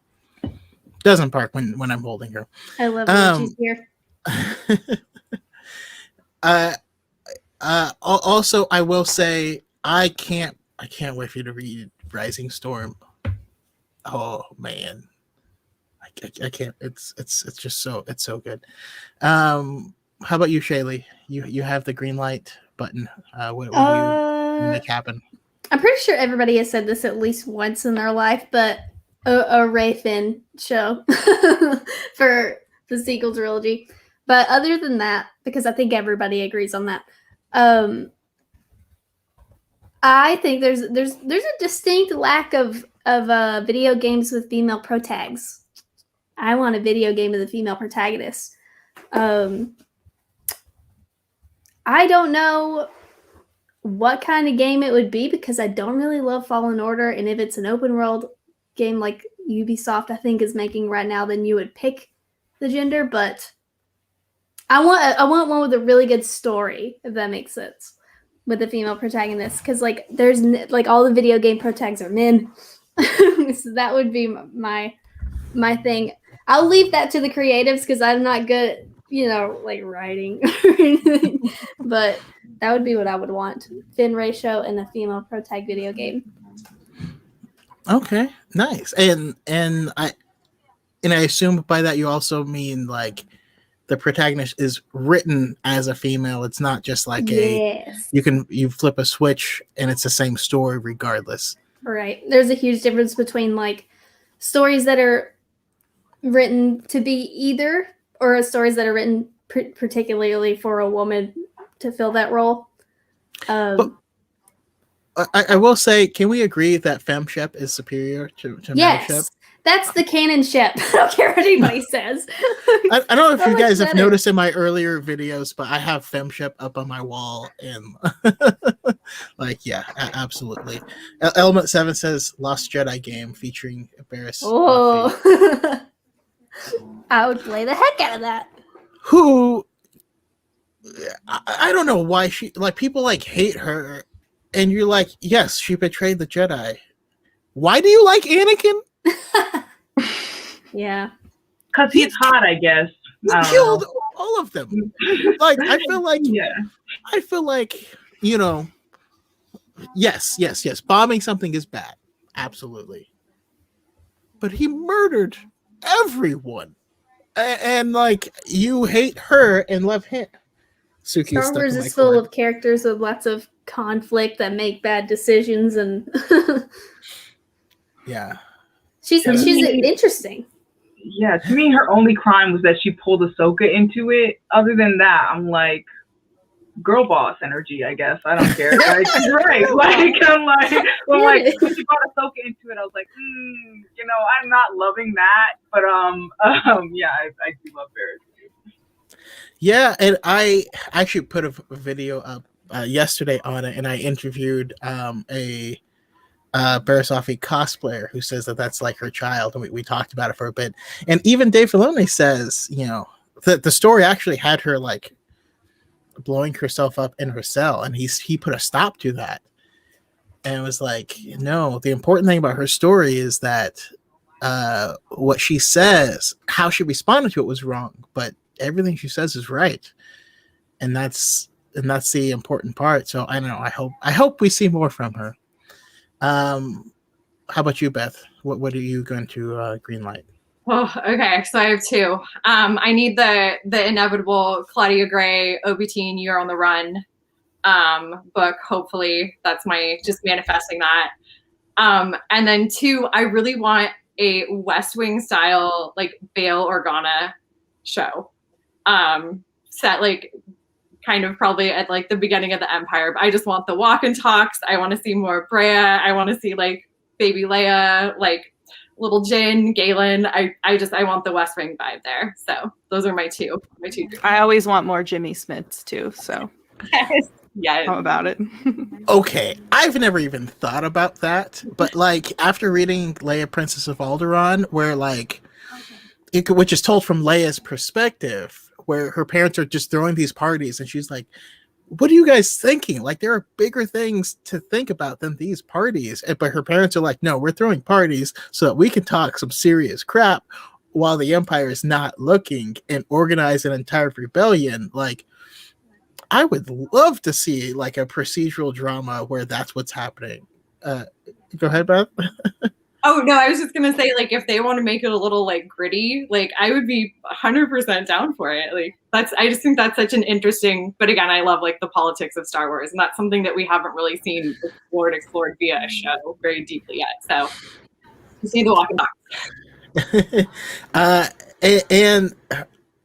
doesn't bark when I'm holding her. I love when she's here. Also, I will say I can't wait for you to read Rising Storm. Oh man, I can't. It's just so good. How about you, Shaylee? You have the green light button. What do you make happen? I'm pretty sure everybody has said this at least once in their life, but a Ray Finn show for the sequel trilogy. But other than that, because I think everybody agrees on that, I think there's a distinct lack of video games with female protags. I want a video game with a female protagonist. I don't know what kind of game it would be, because I don't really love Fallen Order, and if it's an open world game like Ubisoft I think is making right now, then you would pick the gender. But I want one with a really good story, if that makes sense, with a female protagonist, because like there's like all the video game protags are men. So that would be my thing. I'll leave that to the creatives, because I'm not good like writing or anything. But that would be what I would want. Fin ratio in a female protag video game. Okay, nice. And I assume by that you also mean like the protagonist is written as a female. It's not just like yes. you flip a switch and it's the same story regardless. Right. There's a huge difference between like stories that are written to be either or stories that are written particularly for a woman to fill that role. But I will say, can we agree that femship is superior to yes, manship? That's the canon ship. I don't care what anybody says. I don't know if So you much guys have better. noticed in my earlier videos, but I have femship up on my wall, and like, yeah, absolutely. Element 7 says Lost Jedi game featuring Barriss Offee, Oh, I would play the heck out of that. who I don't know why she like people like hate her, and you're like, yes, she betrayed the Jedi. Why do you like Anakin? Yeah. Because he's hot, I guess. He I don't killed know. all of them. Like I feel like yes. Bombing something is bad, absolutely. But he murdered everyone, and like you hate her and love him. Suki is Star stuck Wars in my is full cord. of characters with lots of conflict that make bad decisions, and Yeah. she's interesting. Yeah, to me, her only crime was that she pulled Ahsoka into it. Other than that, I'm like, girl boss energy, I guess. I don't care. Like, right. Like, I'm like, when she brought Ahsoka into it, I was like, I'm not loving that. But, yeah, I do love Barriss. Yeah, and I actually put a video up yesterday on it, and I interviewed a Barriss Offee cosplayer who says that that's like her child, and we talked about it for a bit. And even Dave Filoni says, that the story actually had her like blowing herself up in her cell, and he put a stop to that, and it was like, no, the important thing about her story is that what she says, how she responded to it was wrong, but everything she says is right, and that's the important part. So I don't know. I hope we see more from her. How about you, Beth? What are you going to green light? Oh, okay. So I have two. I need the inevitable Claudia Gray, OB-Teen, You're on the Run book. Hopefully that's my just manifesting that. And then two, I really want a West Wing style like Bail Organa show. Set like kind of probably at like the beginning of the Empire. But I just want the walk and talks. I want to see more Brea. I want to see like baby Leia, like little Jin, Galen. I want the West Wing vibe there. So those are my two. I always want more Jimmy Smiths too. So yeah, how about it? Okay, I've never even thought about that, but like after reading Leia, Princess of Alderaan, where like which is told from Leia's perspective, where her parents are just throwing these parties, and she's like, what are you guys thinking? Like, there are bigger things to think about than these parties. But her parents are like, no, we're throwing parties so that we can talk some serious crap while the Empire is not looking and organize an entire rebellion. Like, I would love to see like a procedural drama where that's what's happening. Go ahead, Beth. Oh, no, I was just going to say, like, if they want to make it a little, like, gritty, like, I would be 100% down for it. Like, I just think that's such an interesting, but again, I love, like, the politics of Star Wars, and that's something that we haven't really seen explored via a show very deeply yet. So, just need to walk it back. And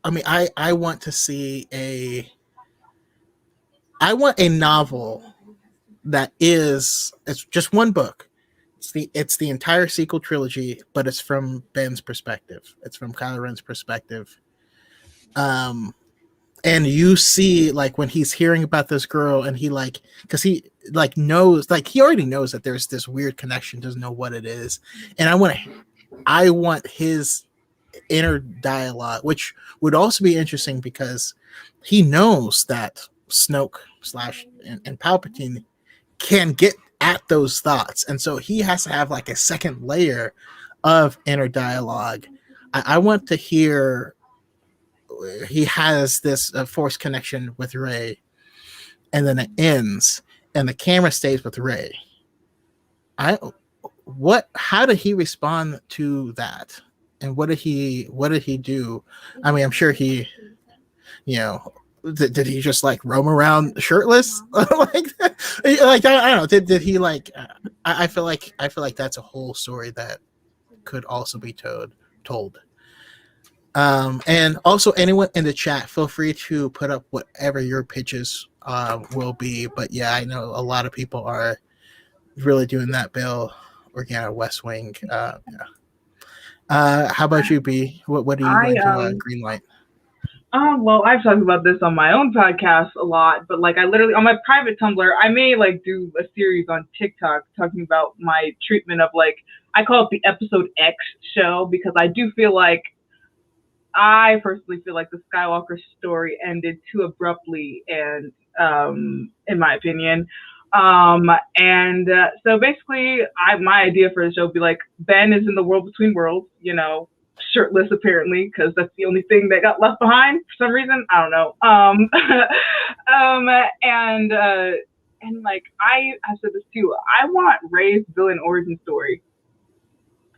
I mean, I want to see I want a novel that it's just one book. It's the entire sequel trilogy, but it's from Ben's perspective. It's from Kylo Ren's perspective. And you see like when he's hearing about this girl, and he like, because he like knows, like he already knows that there's this weird connection, doesn't know what it is. And I want his inner dialogue, which would also be interesting because he knows that Snoke and Palpatine can get at those thoughts, and so he has to have like a second layer of inner dialogue. I want to hear he has this forced connection with Rey, and then it ends, and the camera stays with Rey. How did he respond to that, and what did he do? I mean, I'm sure he, you know, did he just like roam around shirtless like that? Like I don't know, did he like I feel like that's a whole story that could also be told. And also anyone in the chat, feel free to put up whatever your pitches will be. But yeah, I know a lot of people are really doing that Bill Organa West Wing. Yeah. How about you, B? What are you going to greenlight? Well, I've talked about this on my own podcast a lot, but like I literally on my private Tumblr, I may like do a series on TikTok talking about my treatment of like I call it the episode X show, because I do feel like I personally feel like the Skywalker story ended too abruptly, and in my opinion. So basically, my idea for the show would be like Ben is in the world between worlds, you know, shirtless apparently, because that's the only thing that got left behind for some reason. I don't know. And like I said this too. I want Rey's villain origin story.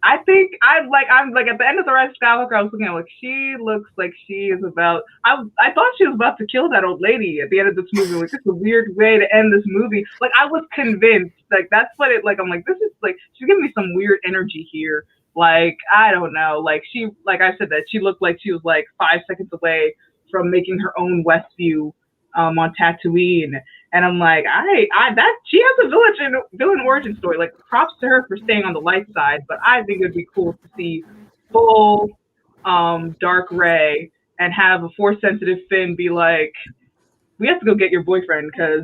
I'm like at the end of the Rise of Skywalker, I was looking at like she looks like she is about. I thought she was about to kill that old lady at the end of this movie. Like, this is a weird way to end this movie. Like I was convinced. Like that's what it. Like I'm like, this is like she's giving me some weird energy here. Like I don't know. Like I said that she looked like she was like 5 seconds away from making her own Westview on Tatooine. And I'm like, that she has a villain origin story. Like, props to her for staying on the light side, but I think it'd be cool to see full dark Rey and have a force sensitive Finn be like, we have to go get your boyfriend because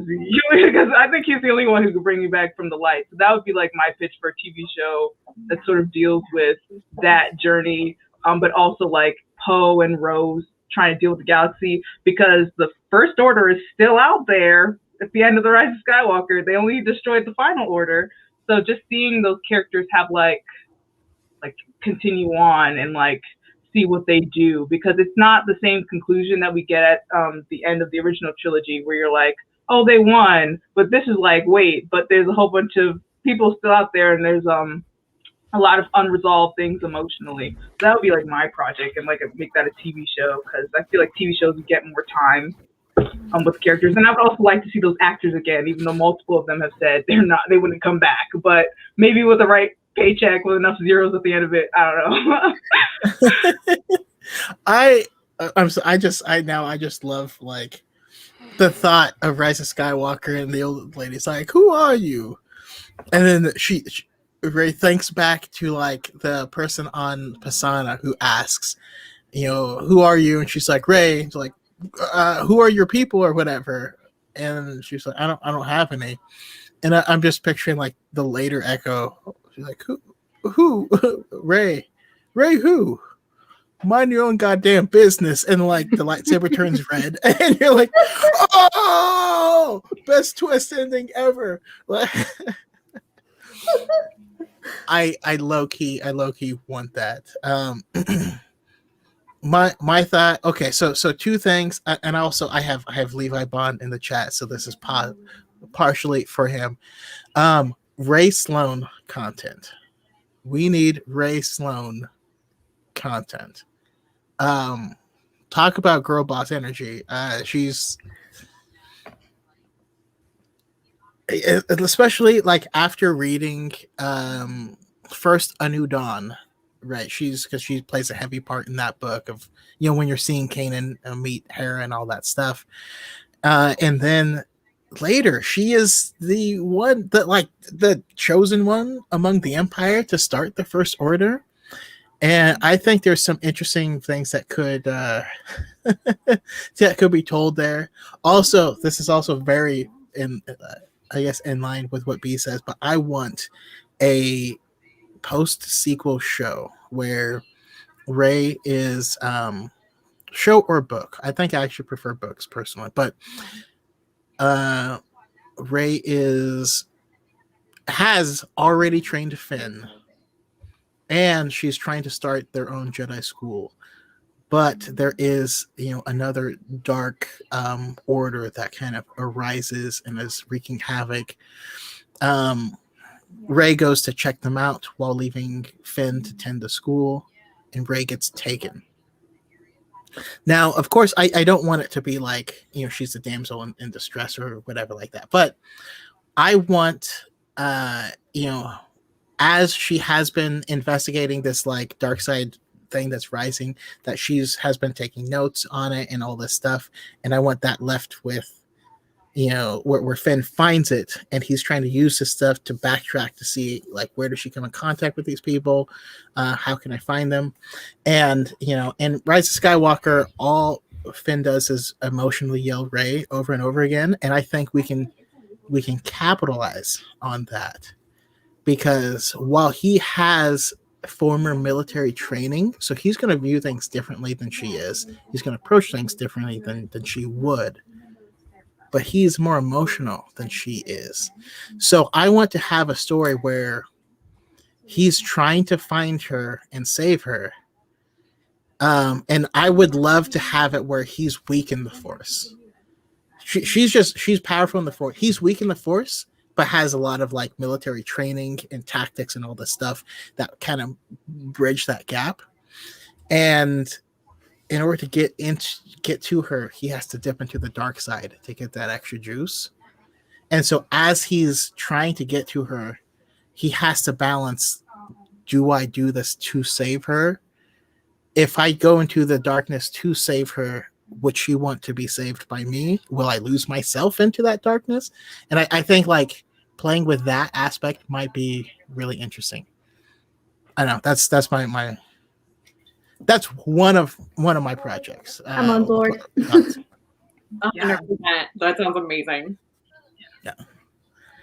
I think he's the only one who could bring you back from the light. So that would be like my pitch for a TV show that sort of deals with that journey, but also like Poe and Rose trying to deal with the galaxy, because the First Order is still out there at the end of the Rise of Skywalker. They only destroyed the Final Order. So just seeing those characters have like continue on and like see what they do, because it's not the same conclusion that we get at the end of the original trilogy where you're like, oh, they won, but this is like, wait, but there's a whole bunch of people still out there, and there's a lot of unresolved things emotionally. So that would be like my project, and like make that a TV show, because I feel like TV shows would get more time with characters. And I would also like to see those actors again, even though multiple of them have said they wouldn't come back, but maybe with the right paycheck with enough zeros at the end of it. I don't know. I just love like the thought of Rise of Skywalker and the old lady's like, who are you? And then Rey thinks back to like the person on Pasana who asks, you know, who are you? And she's like, Rey. She's like, who are your people or whatever? And she's like, I don't have any. And I'm just picturing like the later Echo. She's like, who? Rey who? Mind your own goddamn business. And like the lightsaber turns red, and you're like, oh, best twist ending ever. Like, I low key want that. My thought. Okay, so two things, and also I have Levi Bond in the chat, so this is partially for him. Rey Sloane content. We need Rey Sloane content. Talk about girl boss energy. She's especially like after reading first A New Dawn, right? Because she plays a heavy part in that book of, you know, when you're seeing Kanan meet Hera and all that stuff, and then later she is the one that like the chosen one among the Empire to start the First Order. And I think there's some interesting things that could that could be told there. Also, this is also very I guess in line with what B says, but I want a post-sequel show where Rey is show or book. I think I actually prefer books personally, but Rey has already trained Finn, and she's trying to start their own Jedi school. but there is, another dark order that kind of arises and is wreaking havoc. Ray goes to check them out while leaving Finn to tend to school, and Ray gets taken. Now, of course, I don't want it to be like, she's a damsel in distress or whatever like that, but I want, as she has been investigating this like dark side thing that's rising, that has been taking notes on it and all this stuff, and I want that left with, where Finn finds it, and he's trying to use this stuff to backtrack to see like where does she come in contact with these people, how can I find them, and in Rise of Skywalker, all Finn does is emotionally yell Rey over and over again, and I think we can capitalize on that, because while he has former military training, so he's going to view things differently than she is, he's going to approach things differently than she would, but he's more emotional than she is. So I want to have a story where he's trying to find her and save her, and I would love to have it where he's weak in the Force. She's powerful in the Force. He's weak in the Force, but has a lot of like military training and tactics and all this stuff that kind of bridge that gap. And in order to get to her, he has to dip into the dark side to get that extra juice. And so as he's trying to get to her, he has to balance, do I do this to save her? If I go into the darkness to save her, would she want to be saved by me? Will I lose myself into that darkness? And I think like playing with that aspect might be really interesting. I know that's my that's one of my projects. I'm on board. 100%. That sounds amazing. Yeah.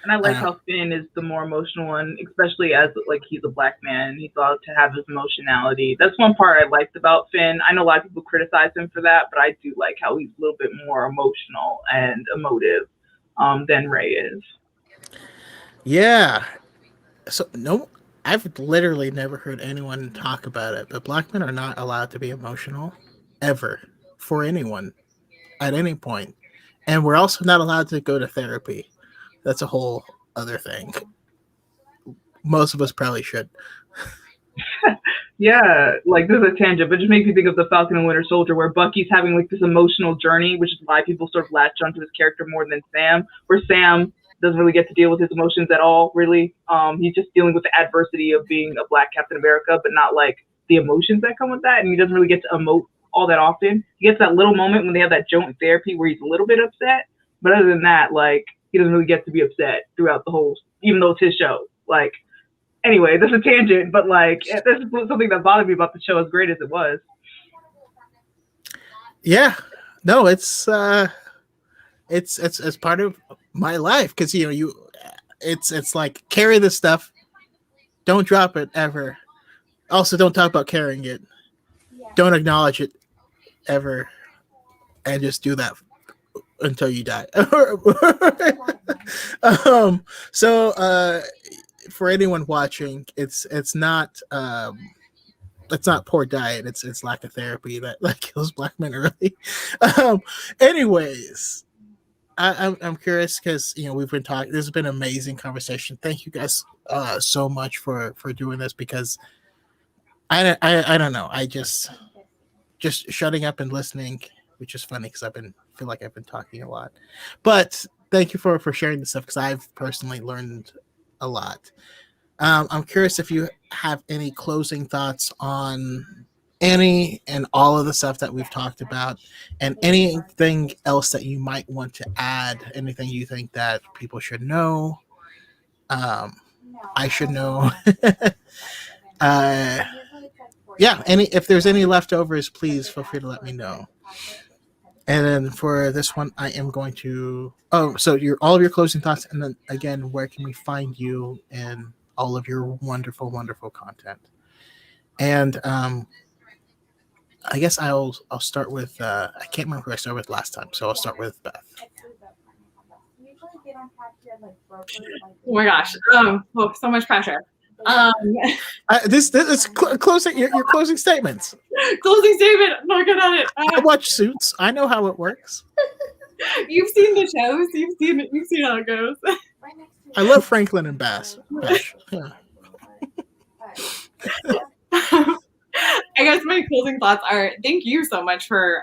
And I like how Finn is the more emotional one, especially as like he's a black man. He's allowed to have his emotionality. That's one part I liked about Finn. I know a lot of people criticize him for that, but I do like how he's a little bit more emotional and emotive than Rey is. Yeah. So no, I've literally never heard anyone talk about it, but black men are not allowed to be emotional ever for anyone at any point. And we're also not allowed to go to therapy. That's a whole other thing. Most of us probably should. Yeah, like this is a tangent, but just makes me think of the Falcon and Winter Soldier, where Bucky's having like this emotional journey, which is why people sort of latch onto his character more than Sam, where Sam doesn't really get to deal with his emotions at all, really. He's just dealing with the adversity of being a black Captain America, but not like the emotions that come with that, and he doesn't really get to emote all that often. He gets that little moment when they have that joint therapy where he's a little bit upset, but other than that, like, he doesn't really get to be upset throughout the whole, even though it's his show. Like, anyway, that's a tangent, but like, this is something that bothered me about the show, as great as it was. Yeah, no, it's part of my life, because it's like, carry this stuff, don't drop it ever. Also, don't talk about carrying it. Don't acknowledge it ever, and just do that until you die. So for anyone watching, it's not poor diet, it's lack of therapy that kills black men early. Anyways, I'm curious, because we've been talking, this has been an amazing conversation. Thank you guys so much for doing this, because I don't know, I just shutting up and listening, which is funny because feel like I've been talking a lot, but thank you for sharing this stuff, because I've personally learned a lot. I'm curious if you have any closing thoughts on any and all of the stuff that we've talked about, and anything else that you might want to add, anything you think that people should know, I should know. Yeah, if there's any leftovers, please feel free to let me know. And then for this one, I am going to so all of your closing thoughts, and then again, where can we find you and all of your wonderful, wonderful content? And I guess I'll start with I can't remember who I started with last time, so I'll start with Beth. Oh my gosh. So much pressure. This is closing your closing statements. Closing statement. I'm not good at it. I watch Suits. I know how it works. You've seen the shows. You've seen how it goes. I love Franklin and Bash. Yeah. I guess my closing thoughts are thank you so much for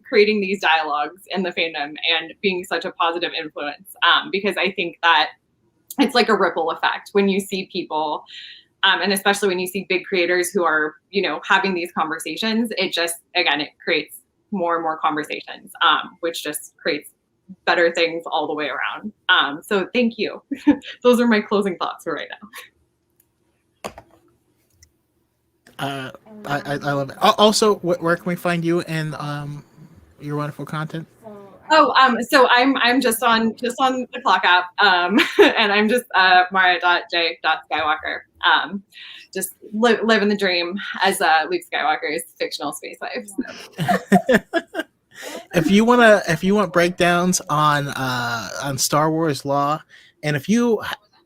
creating these dialogues in the fandom and being such a positive influence, because I think that it's like a ripple effect when you see people, and especially when you see big creators who are, having these conversations. It just, again, it creates more and more conversations, which just creates better things all the way around. So thank you. Those are my closing thoughts for right now. I love it. Also, where can we find you and your wonderful content? So I'm just on the Clock app, and I'm just Mara.j.skywalker. Just living the dream as Luke Skywalker's fictional space life. So. If you want breakdowns on Star Wars law, and if you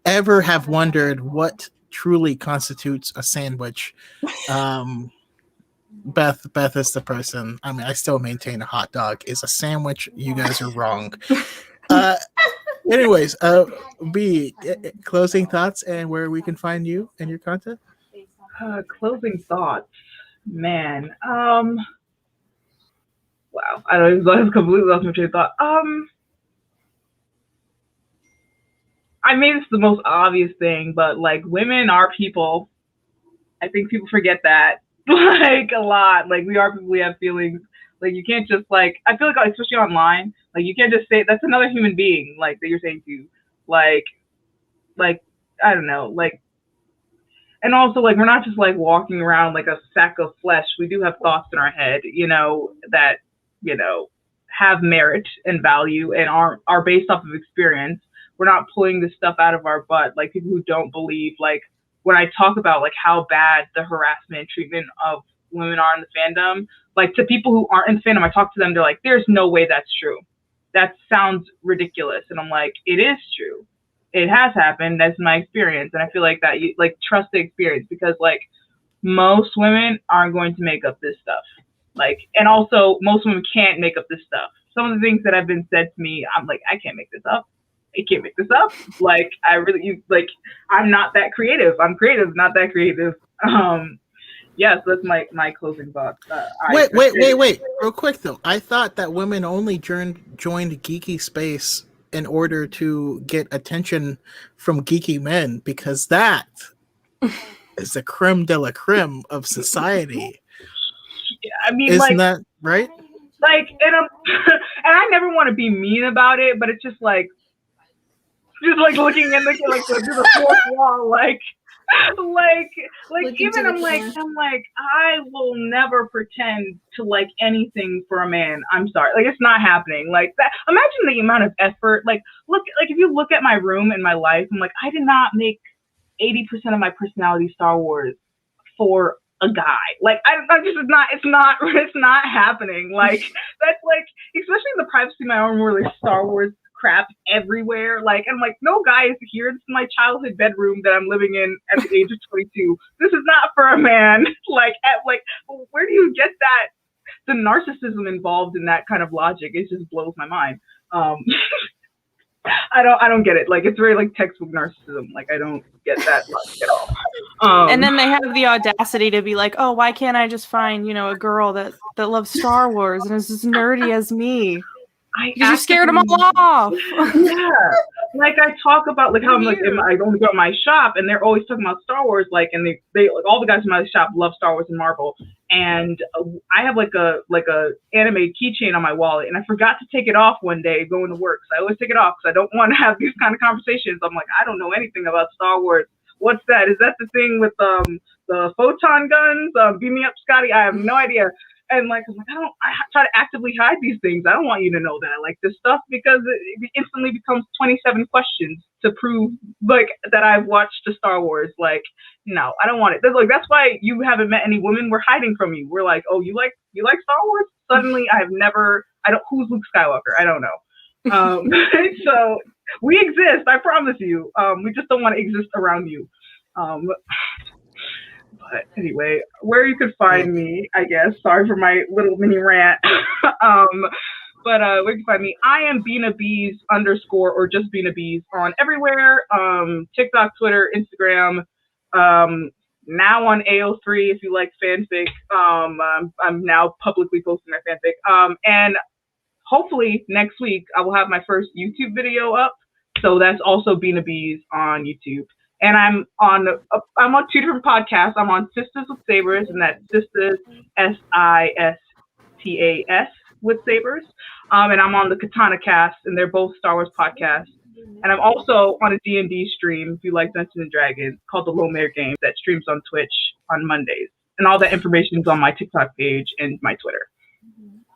ever have wondered what truly constitutes a sandwich, Beth is the person. I mean, I still maintain a hot dog is a sandwich. You guys are wrong. Anyways, B, closing thoughts and where we can find you and your content. Closing thoughts, man. Wow, I don't know. I've completely lost my train of thought. I mean, it's the most obvious thing, but like, women are people. I think people forget that like a lot. Like, we are people. We have feelings. Like, you can't just like. I feel like, especially online, like, you can't just say that's another human being like that you're saying to. Like I don't know. Like, and also, like, we're not just like walking around like a sack of flesh. We do have thoughts in our head, that have merit and value and are based off of experience. We're not pulling this stuff out of our butt. Like, people who don't believe, like, when I talk about like how bad the harassment and treatment of women are in the fandom, like, to people who aren't in the fandom, I talk to them, they're like, there's no way that's true. That sounds ridiculous. And I'm like, it is true. It has happened. That's my experience. And I feel like that you like trust the experience, because like, most women aren't going to make up this stuff. Like, and also most women can't make up this stuff. Some of the things that have been said to me, I'm like, I can't make this up. I can't make this up. Like, I'm not that creative. I'm creative, not that creative. Yeah, so that's my closing thoughts. Wait. Real quick though, I thought that women only joined geeky space in order to get attention from geeky men, because that is the creme de la creme of society. Yeah, I mean, isn't that right? Like, and I never want to be mean about it, but it's just like looking in the fourth wall, like even I'm like, I will never pretend to like anything for a man. I'm sorry, like, it's not happening. Like that. Imagine the amount of effort. Like, if you look at my room and my life, I'm like, I did not make 80% of my personality Star Wars for a guy. Like, it's not happening. Like, that's like, especially in the privacy of my own room, there's Star Wars crap everywhere. Like, I'm like, no guy is here. This is my childhood bedroom that I'm living in at the age of 22. This is not for a man. Like, where do you get that? The narcissism involved in that kind of logic, it just blows my mind. I don't get it. Like, it's very like textbook narcissism. Like, I don't get that logic at all. And then they have the audacity to be like, oh, why can't I just find, a girl that loves Star Wars and is as nerdy as me? Because you scared them all off. Yeah. Like, I talk about like how I'm like, I only go to my shop and they're always talking about Star Wars, like, and they like, all the guys in my shop love Star Wars and Marvel. And I have like a anime keychain on my wallet, and I forgot to take it off one day going to work. So I always take it off because I don't want to have these kind of conversations. I'm like, I don't know anything about Star Wars. What's that? Is that the thing with the photon guns? Beam me up, Scotty. I have no idea. And like, I'm like, I try to actively hide these things. I don't want you to know that I like this stuff, because it instantly becomes 27 questions to prove like that I've watched the Star Wars. Like, no, I don't want it. That's why you haven't met any women. We're hiding from you. We're like, oh, you like Star Wars? Suddenly, who's Luke Skywalker? I don't know. So we exist. I promise you. We just don't want to exist around you. But anyway, where you could find me, I guess. Sorry for my little mini rant. But where you can find me, I am BinaBees _ or just BinaBees on everywhere. TikTok, Twitter, Instagram. Now on AO3 if you like fanfic. I'm now publicly posting my fanfic. And hopefully next week I will have my first YouTube video up. So that's also BinaBees on YouTube. And I'm on 2 different podcasts. I'm on SistasSabers, and that's Sistas SISTAS with Sabers. And I'm on the Khetanna cast, and they're both Star Wars podcasts. And I'm also on a D&D stream, if you like Dungeons and Dragons, called the Lomare Game, that streams on Twitch on Mondays. And all that information is on my TikTok page and my Twitter.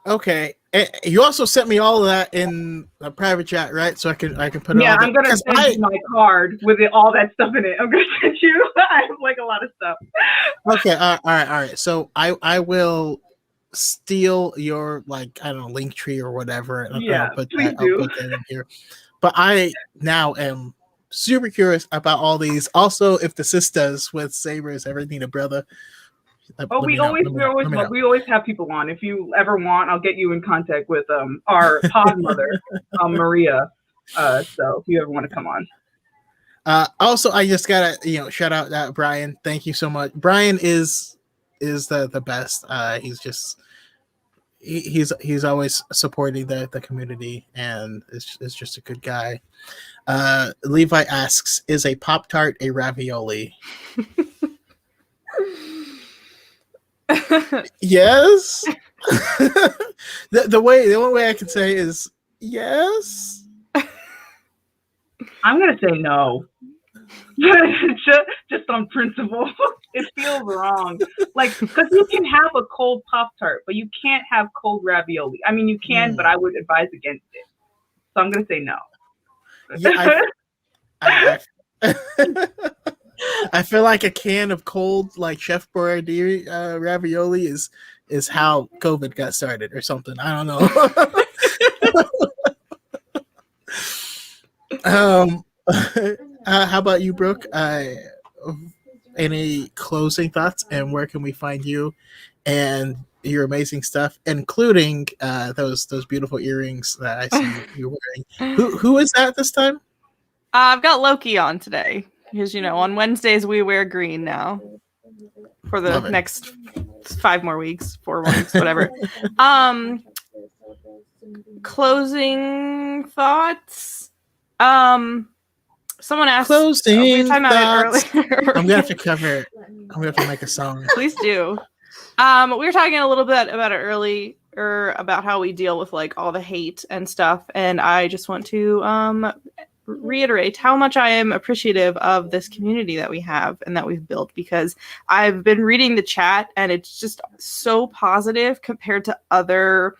Okay. You also sent me all of that in a private chat, right? So I can put it. Yeah, all I'm gonna send you my card with all that stuff in it. I'm gonna send you. I have like a lot of stuff. Okay. All right. So I will steal your link tree or whatever. And Yeah, I'll put please that in here. But I now am super curious about all these. Also, if the sisters with Sabers ever need a brother. We always have people on. If you ever want, I'll get you in contact with our pod mother, Maria. So if you ever want to come on. Also, I just gotta shout out that Brian. Thank you so much. Brian is the best. He's always supporting the community, and is just a good guy. Levi asks, is a Pop-Tart a ravioli? Yes. The only way I can say is yes. I'm gonna say no. just on principle. It feels wrong. Because you can have a cold Pop-Tart, but you can't have cold ravioli. I mean, you can, but I would advise against it. So I'm gonna say no. Yeah, I feel like a can of cold Chef Boyardee ravioli is how COVID got started or something. I don't know. How about you, Brooke? Any closing thoughts, and where can we find you and your amazing stuff, including those beautiful earrings that I see you wearing? Who is that this time? I've got Loki on today. Because, on Wednesdays we wear green now for the next 5 more weeks, 4 more weeks, whatever. Closing thoughts. Someone asked. Closing thoughts. I'm gonna have to cover it. I'm gonna have to make a song. Please do. We were talking a little bit about it earlier about how we deal with all the hate and stuff, and I just want to reiterate how much I am appreciative of this community that we have and that we've built, because I've been reading the chat and it's just so positive compared to other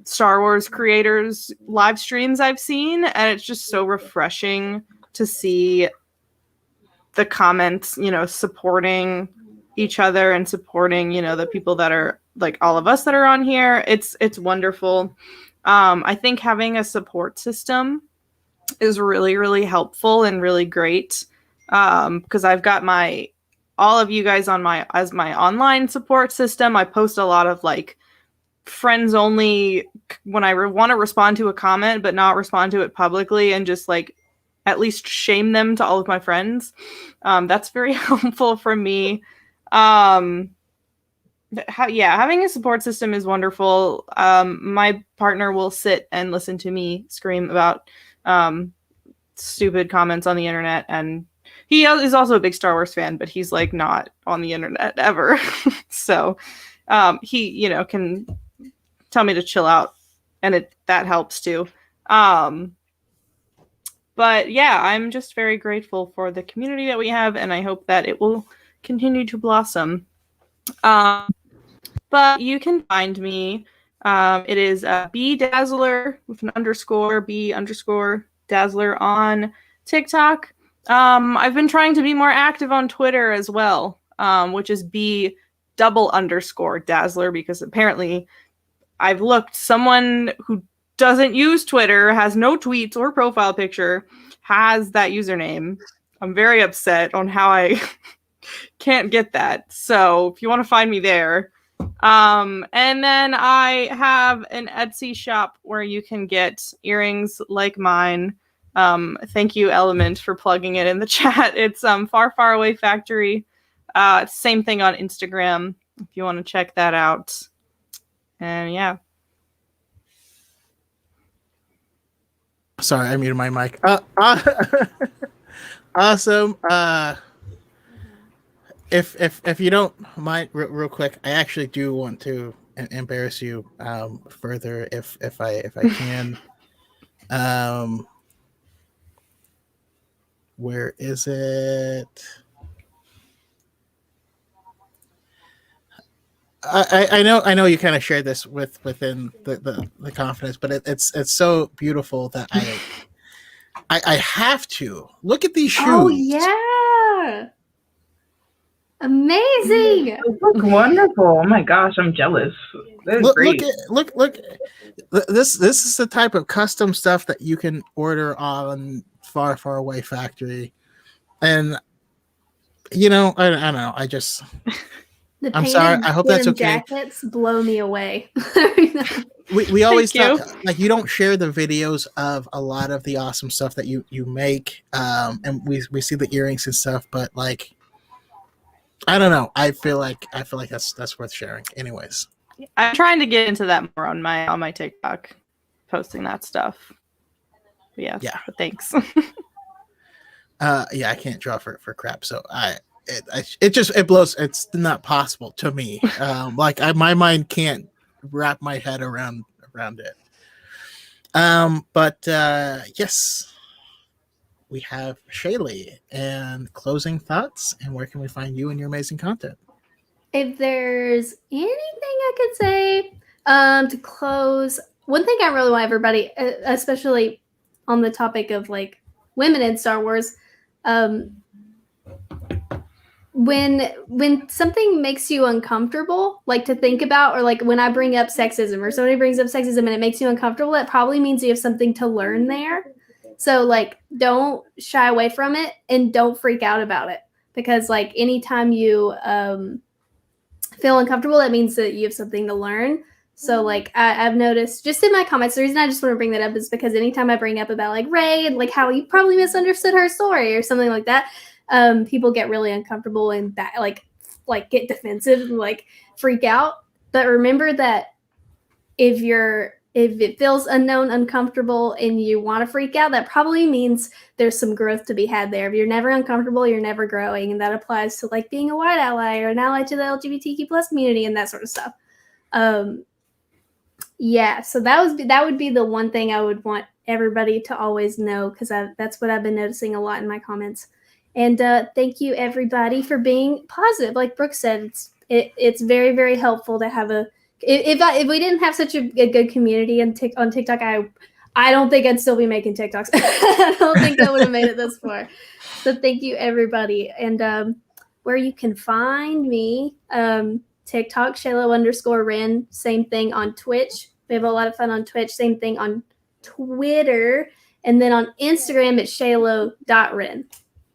Star Wars creators live streams I've seen, and it's just so refreshing to see the comments, supporting each other and supporting, the people that are all of us that are on here. It's wonderful. I think having a support system is really, really helpful and really great, because I've got all of you guys as my online support system. I post a lot of friends only when I want to respond to a comment, but not respond to it publicly, and just at least shame them to all of my friends. That's very helpful for me. Having a support system is wonderful. My partner will sit and listen to me scream about stupid comments on the internet, and he is also a big Star Wars fan, but he's not on the internet ever. So he can tell me to chill out, and that helps too. But yeah, I'm just very grateful for the community that we have, and I hope that it will continue to blossom. But you can find me. It is bdazzler with an _ b_dazzler on TikTok. I've been trying to be more active on Twitter as well, which is b_dazzler, because apparently I've looked, someone who doesn't use Twitter, has no tweets or profile picture, has that username. I'm very upset on how I can't get that. So if you want to find me there. And then I have an Etsy shop where you can get earrings like mine. Thank you, Element, for plugging it in the chat. It's Far Far Away Factory. Same thing on Instagram if you want to check that out. And yeah. Sorry, I muted my mic. Awesome. If you don't mind, real quick, I actually do want to embarrass you further if I can. Where is it? I know you kind of shared this within the confidence, but it's so beautiful that I have to look at these shoes. Oh yeah, amazing! Those look wonderful. Oh my gosh, I'm jealous. Look. Look. This is the type of custom stuff that you can order on Far Far Away Factory, and I don't know. I'm sorry. I hope that's okay. Jackets blow me away. We always talk like you don't share the videos of a lot of the awesome stuff that you make, and we see the earrings and stuff, but like I don't know. I feel like that's worth sharing. Anyways, I'm trying to get into that more on my TikTok, posting that stuff. But yeah. But thanks. I can't draw for crap, so it blows. It's not possible to me. My mind can't wrap my head around it. But yes, we have Shaylee and closing thoughts, and where can we find you and your amazing content? If there's anything I could say to close, one thing I really want everybody, especially on the topic of like women in Star Wars, when something makes you uncomfortable, like to think about, or like when I bring up sexism or somebody brings up sexism and it makes you uncomfortable, that probably means you have something to learn there. So like, don't shy away from it and don't freak out about it, because like anytime you feel uncomfortable, that means that you have something to learn. So like I've noticed just in my comments, the reason I just want to bring that up is because anytime I bring up about like Rey and like how you probably misunderstood her story or something like that, people get really uncomfortable and that like get defensive and like freak out. But remember that if it feels unknown, uncomfortable, and you want to freak out, that probably means there's some growth to be had there. If you're never uncomfortable, you're never growing, and that applies to like being a white ally or an ally to the LGBTQ plus community and that sort of stuff. So that would be the one thing I would want everybody to always know, because that's what I've been noticing a lot in my comments. And thank you everybody for being positive. Like Brooke said, it's very, very helpful to have if we didn't have such a good community on TikTok, I don't think I'd still be making TikToks. I don't think I would have made it this far. So thank you everybody. And where you can find me, TikTok, Shaylo_Ren, same thing on Twitch. We have a lot of fun on Twitch, same thing on Twitter. And then on Instagram, it's Shaylo.Ren.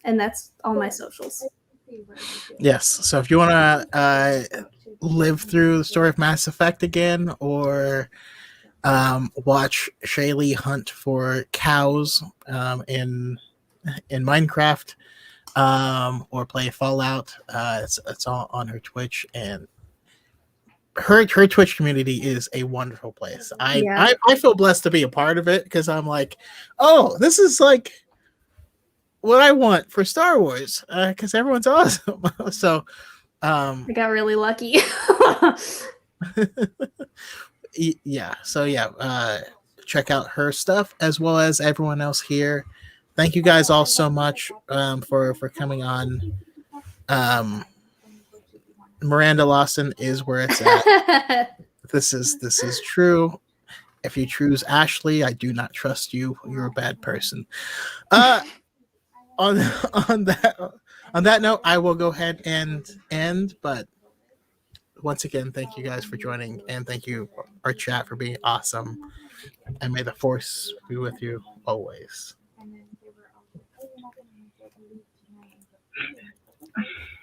And that's all my socials. Yes. So if you want to live through the story of Mass Effect again, or watch Shaylee hunt for cows in Minecraft, or play Fallout, it's all on her Twitch, and her Twitch community is a wonderful place. I feel blessed to be a part of it, because I'm like, oh, this is like what I want for Star Wars, because everyone's awesome. So I got really lucky. Check out her stuff as well as everyone else here. Thank you guys all so much for coming on. Miranda Lawson is where it's at. This is true. If you choose Ashley, I do not trust you. You're a bad person. On that note, I will go ahead and end. But once again, thank you guys for joining, and thank you our chat for being awesome. And may the Force be with you always.